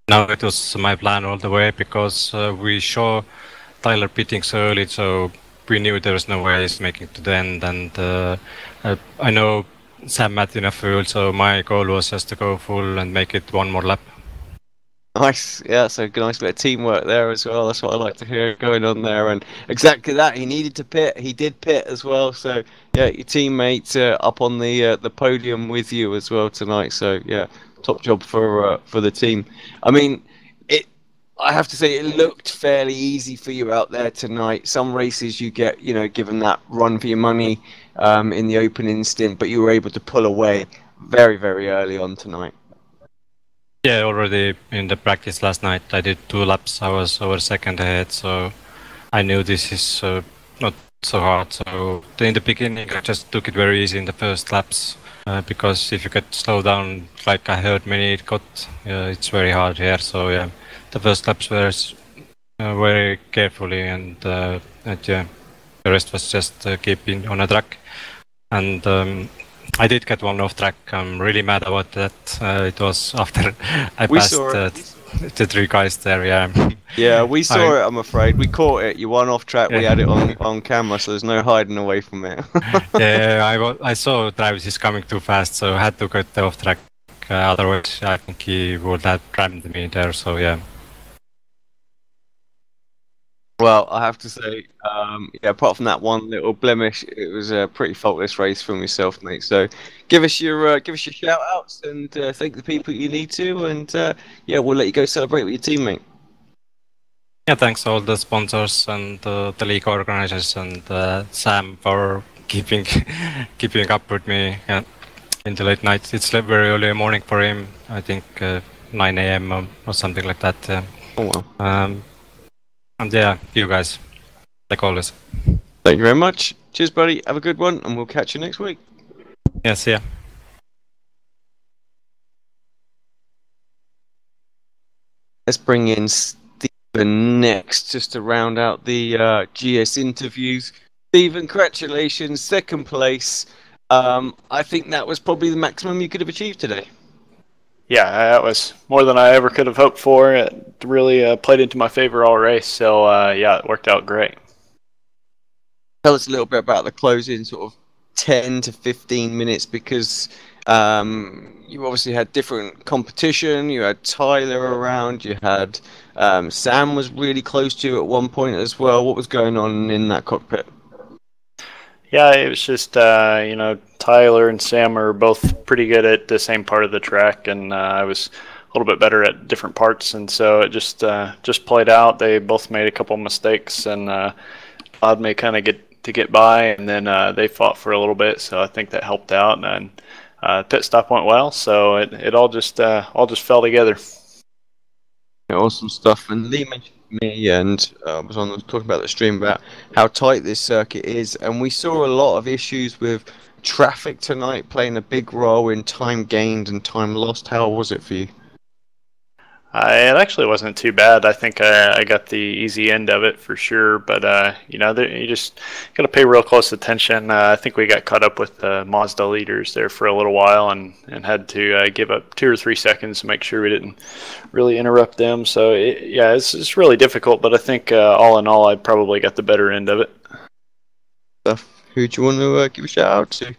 No, it was my plan all the way because we saw Tyler pitting so early, so we knew there was no way he's making to the end. And I know Sam had enough fuel, so my goal was just to go full and make it 1 more lap. Nice, yeah, so nice bit of teamwork there as well. That's what I like to hear going on there. And exactly that, he needed to pit. He did pit as well. So, yeah, your teammate up on the podium with you as well tonight. So, yeah, top job for the team. I mean, I have to say it looked fairly easy for you out there tonight. Some races you get, you know, given that run for your money in the opening stint, but you were able to pull away very, very early on tonight. Yeah, already in the practice last night I did 2 laps. I was over second ahead, so I knew this is not so hard. So in the beginning I just took it very easy in the first laps because if you get slowed down, like I heard many got, it's very hard here. So yeah, the first laps were very carefully and yeah, the rest was just keeping on a track. And I did get 1 off track. I'm really mad about that. It was after I passed the 3 guys there. Yeah. Yeah, we saw it. I'm afraid we caught it. You won off track. Yeah. We had it on camera, so there's no hiding away from it. Yeah, I saw Travis is coming too fast, so I had to get off track. Otherwise, I think he would have rammed me there. So yeah. Well, I have to say, yeah, apart from that one little blemish, it was a pretty faultless race from yourself, mate. So, give us your shout outs and thank the people you need to, and yeah, we'll let you go celebrate with your teammate. Yeah, thanks all the sponsors and the league organizers and Sam for keeping keeping up with me in the late nights. It's very early morning for him. I think 9 a.m. Or something like that. Oh well. And yeah, you guys, like always. Thank you very much. Cheers, buddy. Have a good one, and we'll catch you next week. Yes, yeah. Let's bring in Stephen next, just to round out the GS interviews. Stephen, congratulations, second place. I think that was probably the maximum you could have achieved today. Yeah, that was more than I ever could have hoped for. It really played into my favor all race, so yeah, it worked out great. Tell us a little bit about the closing sort of 10 to 15 minutes, because you obviously had different competition. You had Tyler around, you had Sam was really close to you at one point as well. What was going on in that cockpit? Yeah, it was just, you know, Tyler and Sam are both pretty good at the same part of the track, and I was a little bit better at different parts, and so it just played out. They both made a couple mistakes, and allowed me kind of get by, and then they fought for a little bit, so I think that helped out, and pit stop went well, so it all just fell together. Yeah, awesome stuff. And Lee mentioned to me, and was talking about the stream about how tight this circuit is, and we saw a lot of issues with traffic tonight playing a big role in time gained and time lost. How was it for you? It actually wasn't too bad. I think I got the easy end of it for sure, but you know, you just got to pay real close attention. I think we got caught up with the Mazda leaders there for a little while, and had to give up 2 or 3 seconds to make sure we didn't really interrupt them. So yeah, it's really difficult, but I think all in all, I probably got the better end of it. Who do you want to give a shout out to?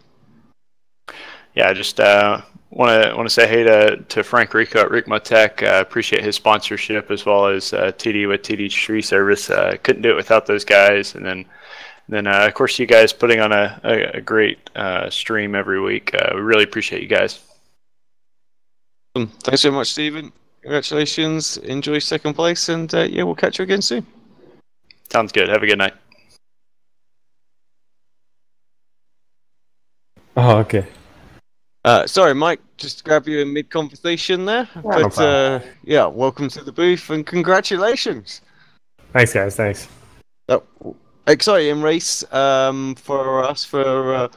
Yeah, I just want to say hey to Frank Rico at Ricmotech. Appreciate his sponsorship, as well as TD with TD Tree Service. Couldn't do it without those guys. And then of course you guys putting on a great stream every week. We really appreciate you guys. Thanks so much, Stephen. Congratulations. Enjoy second place, and yeah, we'll catch you again soon. Sounds good. Have a good night. Oh, okay. Sorry, Mike, just to grab you in mid-conversation there. Yeah, but yeah, welcome to the booth and congratulations. Thanks, guys. Thanks. Exciting race for us for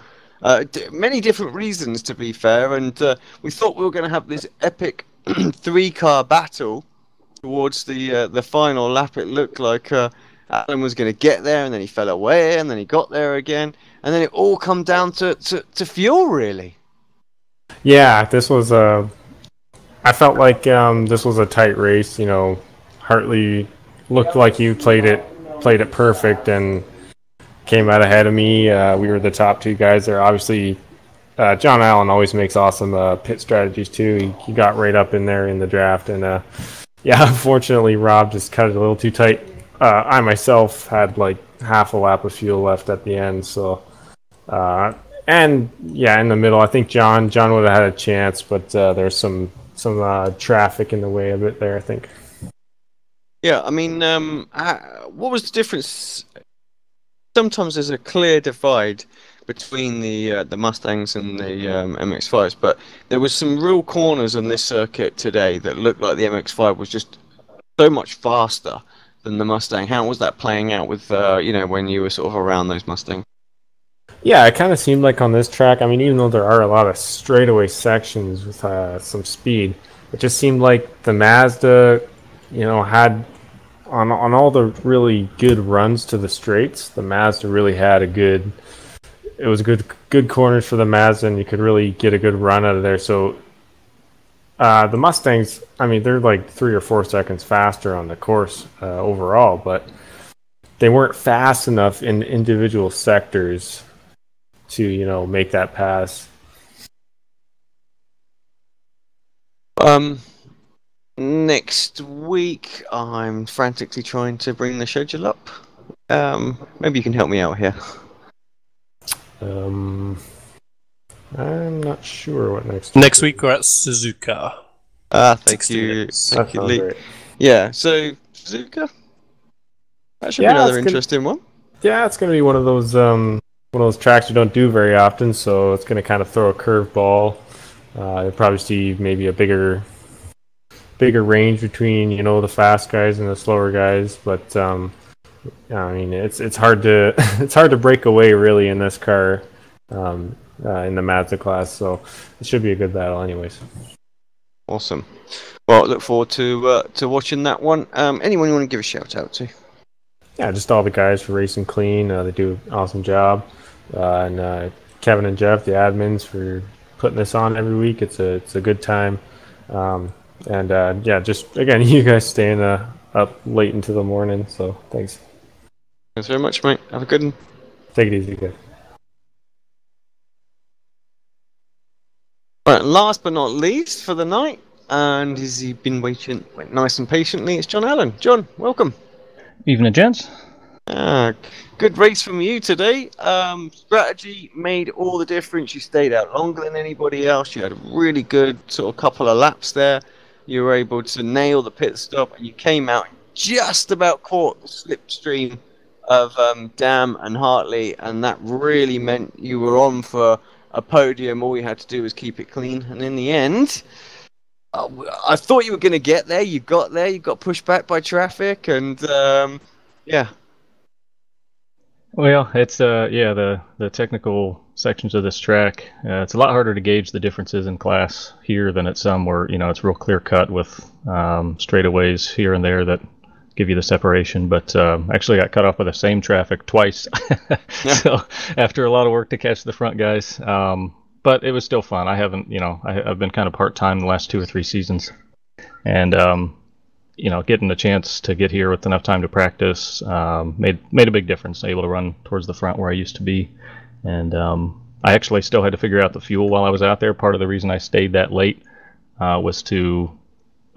many different reasons, to be fair. And we thought we were going to have this epic 3-car battle towards the final lap. It looked like Alan was going to get there, and then he fell away, and then he got there again, and then it all come down to fuel, really. Yeah, this was I felt like this was a tight race. You know, Hartley looked like he played it perfect and came out ahead of me. We were the top 2 guys there. Obviously, John Allen always makes awesome pit strategies too. He got right up in there in the draft, and yeah, unfortunately, Rob just cut it a little too tight. I myself had like half a lap of fuel left at the end, so and yeah, in the middle, I think John would have had a chance, but there's some traffic in the way of it there, I think. Yeah, I mean, what was the difference? Sometimes there's a clear divide between the Mustangs and the MX-5s, but there was some real corners on this circuit today that looked like the MX-5 was just so much faster than the Mustang. How was that playing out with you know, when you were sort of around those Mustangs? Yeah, it kind of seemed like on this track, I mean, even though there are a lot of straightaway sections with some speed, it just seemed like the Mazda, you know, had on all the really good runs to the straights, the Mazda really had it was good corners for the Mazda, and you could really get a good run out of there. So the Mustangs, I mean, they're like 3 or 4 seconds faster on the course overall, but they weren't fast enough in individual sectors to, you know, make that pass. Next week, I'm frantically trying to bring the schedule up. Maybe you can help me out here. I'm not sure what next. Next week we're at Suzuka. Thank 60 you, minutes. thank That you, sounds Lee. great. Yeah, so Suzuka. That should be Yeah, another it's gonna- interesting one. Yeah, it's going to be one of those tracks you don't do very often, so it's going to kind of throw a curveball. You'll probably see maybe a bigger range between the fast guys and the slower guys, but I mean it's hard to it's hard to break away really in this car in the Mazda class, so it should be a good battle anyways. Awesome. Well, look forward to watching that one. Anyone you want to give a shout out to? Yeah, just all the guys for racing clean. They do an awesome job, and Kevin and Jeff, the admins, for putting this on every week. It's a good time, and yeah, just again, you guys staying up late into the morning. So thanks. Thanks very much, mate. Have a good one. Take it easy, guys. Right, last but not least for the night, and has he been waiting nice and patiently? It's John Allen. John, welcome. Evening, gents. Good race from you today. Strategy made all the difference. You stayed out longer than anybody else. You had a really good sort of couple of laps there. You were able to nail the pit stop, and you came out just about caught the slipstream of Dam and Hartley, and that really meant you were on for a podium. All you had to do was keep it clean, and in the end, I thought you were going to get there. You got there. You got pushed back by traffic, and yeah. Well, it's the technical sections of this track. It's a lot harder to gauge the differences in class here than at some where it's real clear cut with straightaways here and there that give you the separation. But actually got cut off by the same traffic twice. So after a lot of work to catch the front guys. But it was still fun. I haven't, I've been kind of part-time the last 2 or 3 seasons. And, getting the chance to get here with enough time to practice made a big difference. Able to run towards the front where I used to be. And I actually still had to figure out the fuel while I was out there. Part of the reason I stayed that late was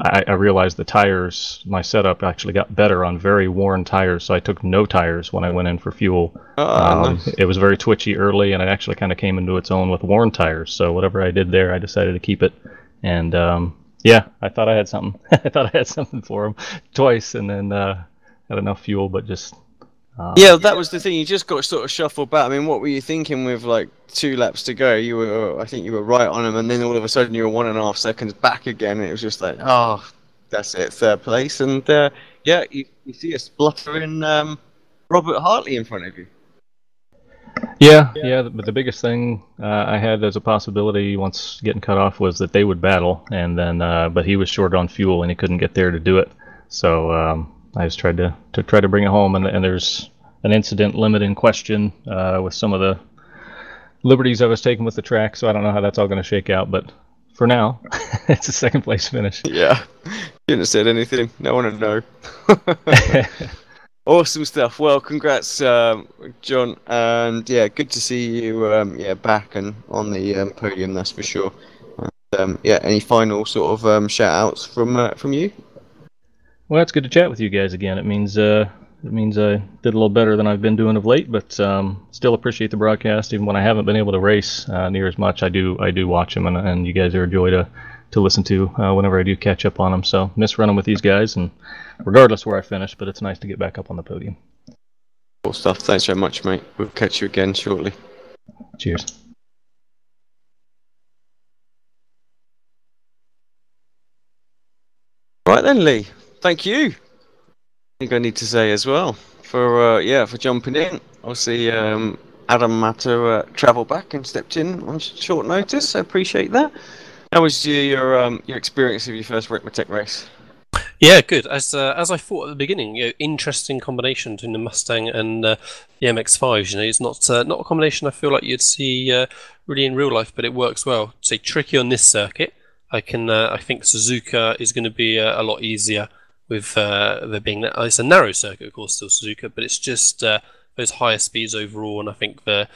I realized the tires, my setup actually got better on very worn tires, so I took no tires when I went in for fuel. Nice. It was very twitchy early, and it actually kind of came into its own with worn tires, so whatever I did there, I decided to keep it. And yeah, I thought I had something. I thought I had something for them twice, and then had enough fuel, but just... yeah, that was the thing. You just got sort of shuffled back. I mean, what were you thinking with like 2 laps to go? I think you were right on them, and then all of a sudden you were 1.5 seconds back again. And it was just like, oh, that's it, 3rd place. And yeah, you see a spluttering Robert Hartley in front of you. Yeah. But the biggest thing I had as a possibility once getting cut off was that they would battle, and then but he was short on fuel and he couldn't get there to do it. So I just tried to bring it home, and there's an incident limit in question with some of the liberties I was taking with the track. So I don't know how that's all going to shake out, but for now, it's a 2nd place finish. Yeah, you didn't have said anything. No one would know. Awesome stuff. Well, congrats, John, and yeah, good to see you back and on the podium. That's for sure. And, yeah, any final sort of shout outs from you? Well, it's good to chat with you guys again. It means I did a little better than I've been doing of late, but still appreciate the broadcast. Even when I haven't been able to race near as much, I do watch them, and you guys are a joy to listen to whenever I do catch up on them. So miss running with these guys, and regardless where I finish, but it's nice to get back up on the podium. Cool stuff. Thanks very much, mate. We'll catch you again shortly. Cheers. Right then, Lee. Thank you. I think I need to say as well for jumping in. Obviously, Adam had to travel back and stepped in on short notice. I appreciate that. How was your experience of your first Ricmotech race? Yeah, good. As I thought at the beginning, interesting combination between the Mustang and the MX-5s. It's not a combination I feel like you'd see really in real life, but it works well. So tricky on this circuit. I think Suzuka is going to be a lot easier with there being that. It's a narrow circuit, of course, still Suzuka, but it's just those higher speeds overall, and I think the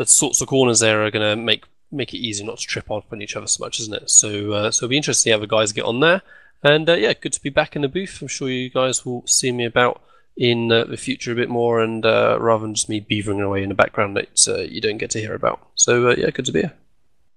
sorts of corners there are going to make it easy not to trip off on each other so much, isn't it? So it'll be interesting to see how the guys get on there. And yeah, good to be back in the booth. I'm sure you guys will see me about in the future a bit more, and rather than just me beavering away in the background that you don't get to hear about. So yeah, good to be here.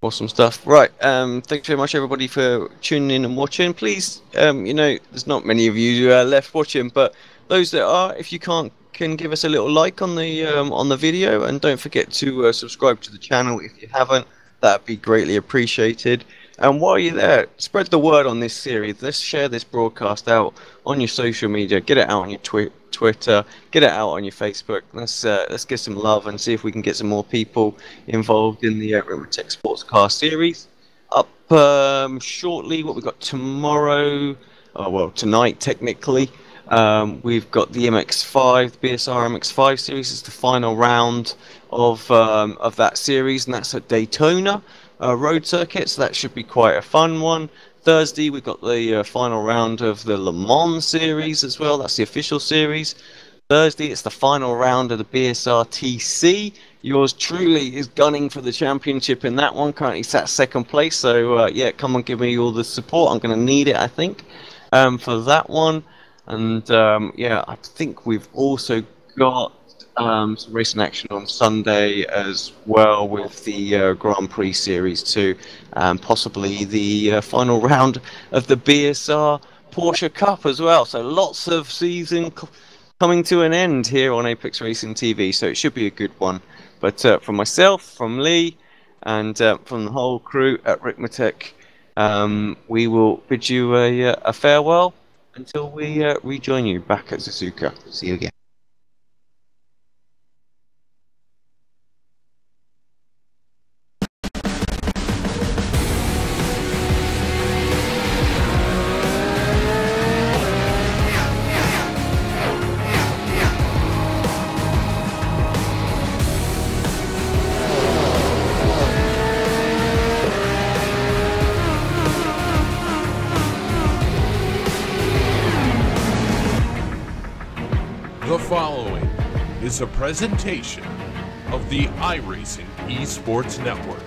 Awesome stuff. Right, thanks very much everybody for tuning in and watching. Please, there's not many of you left watching, but those that are, if you can give us a little like on the video, and don't forget to subscribe to the channel if you haven't. That'd be greatly appreciated. And while you're there, spread the word on this series. Let's share this broadcast out on your social media. Get it out on your Twitter. Get it out on your Facebook. Let's get some love and see if we can get some more people involved in the Ricmotech Sports Car Series. Up shortly, what we've got tomorrow. Tonight technically. We've got the MX-5, the BSR MX-5 series. It's the final round of that series, and that's at Daytona road circuit, so that should be quite a fun one. Thursday, we've got the final round of the Le Mans series as well. That's the official series. Thursday, it's the final round of the BSR TC. Yours truly is gunning for the championship in that one. Currently sat second place, so yeah, come on, give me all the support. I'm going to need it, I think, for that one. And yeah, I think we've also got some racing action on Sunday as well with the Grand Prix Series 2, and possibly the final round of the BSR Porsche Cup as well. So lots of season coming to an end here on Apex Racing TV, so it should be a good one. But from myself, from Lee, and from the whole crew at Ricmotech, we will bid you a farewell until we rejoin you back at Suzuka. See you again. The following is a presentation of the iRacing Esports Network.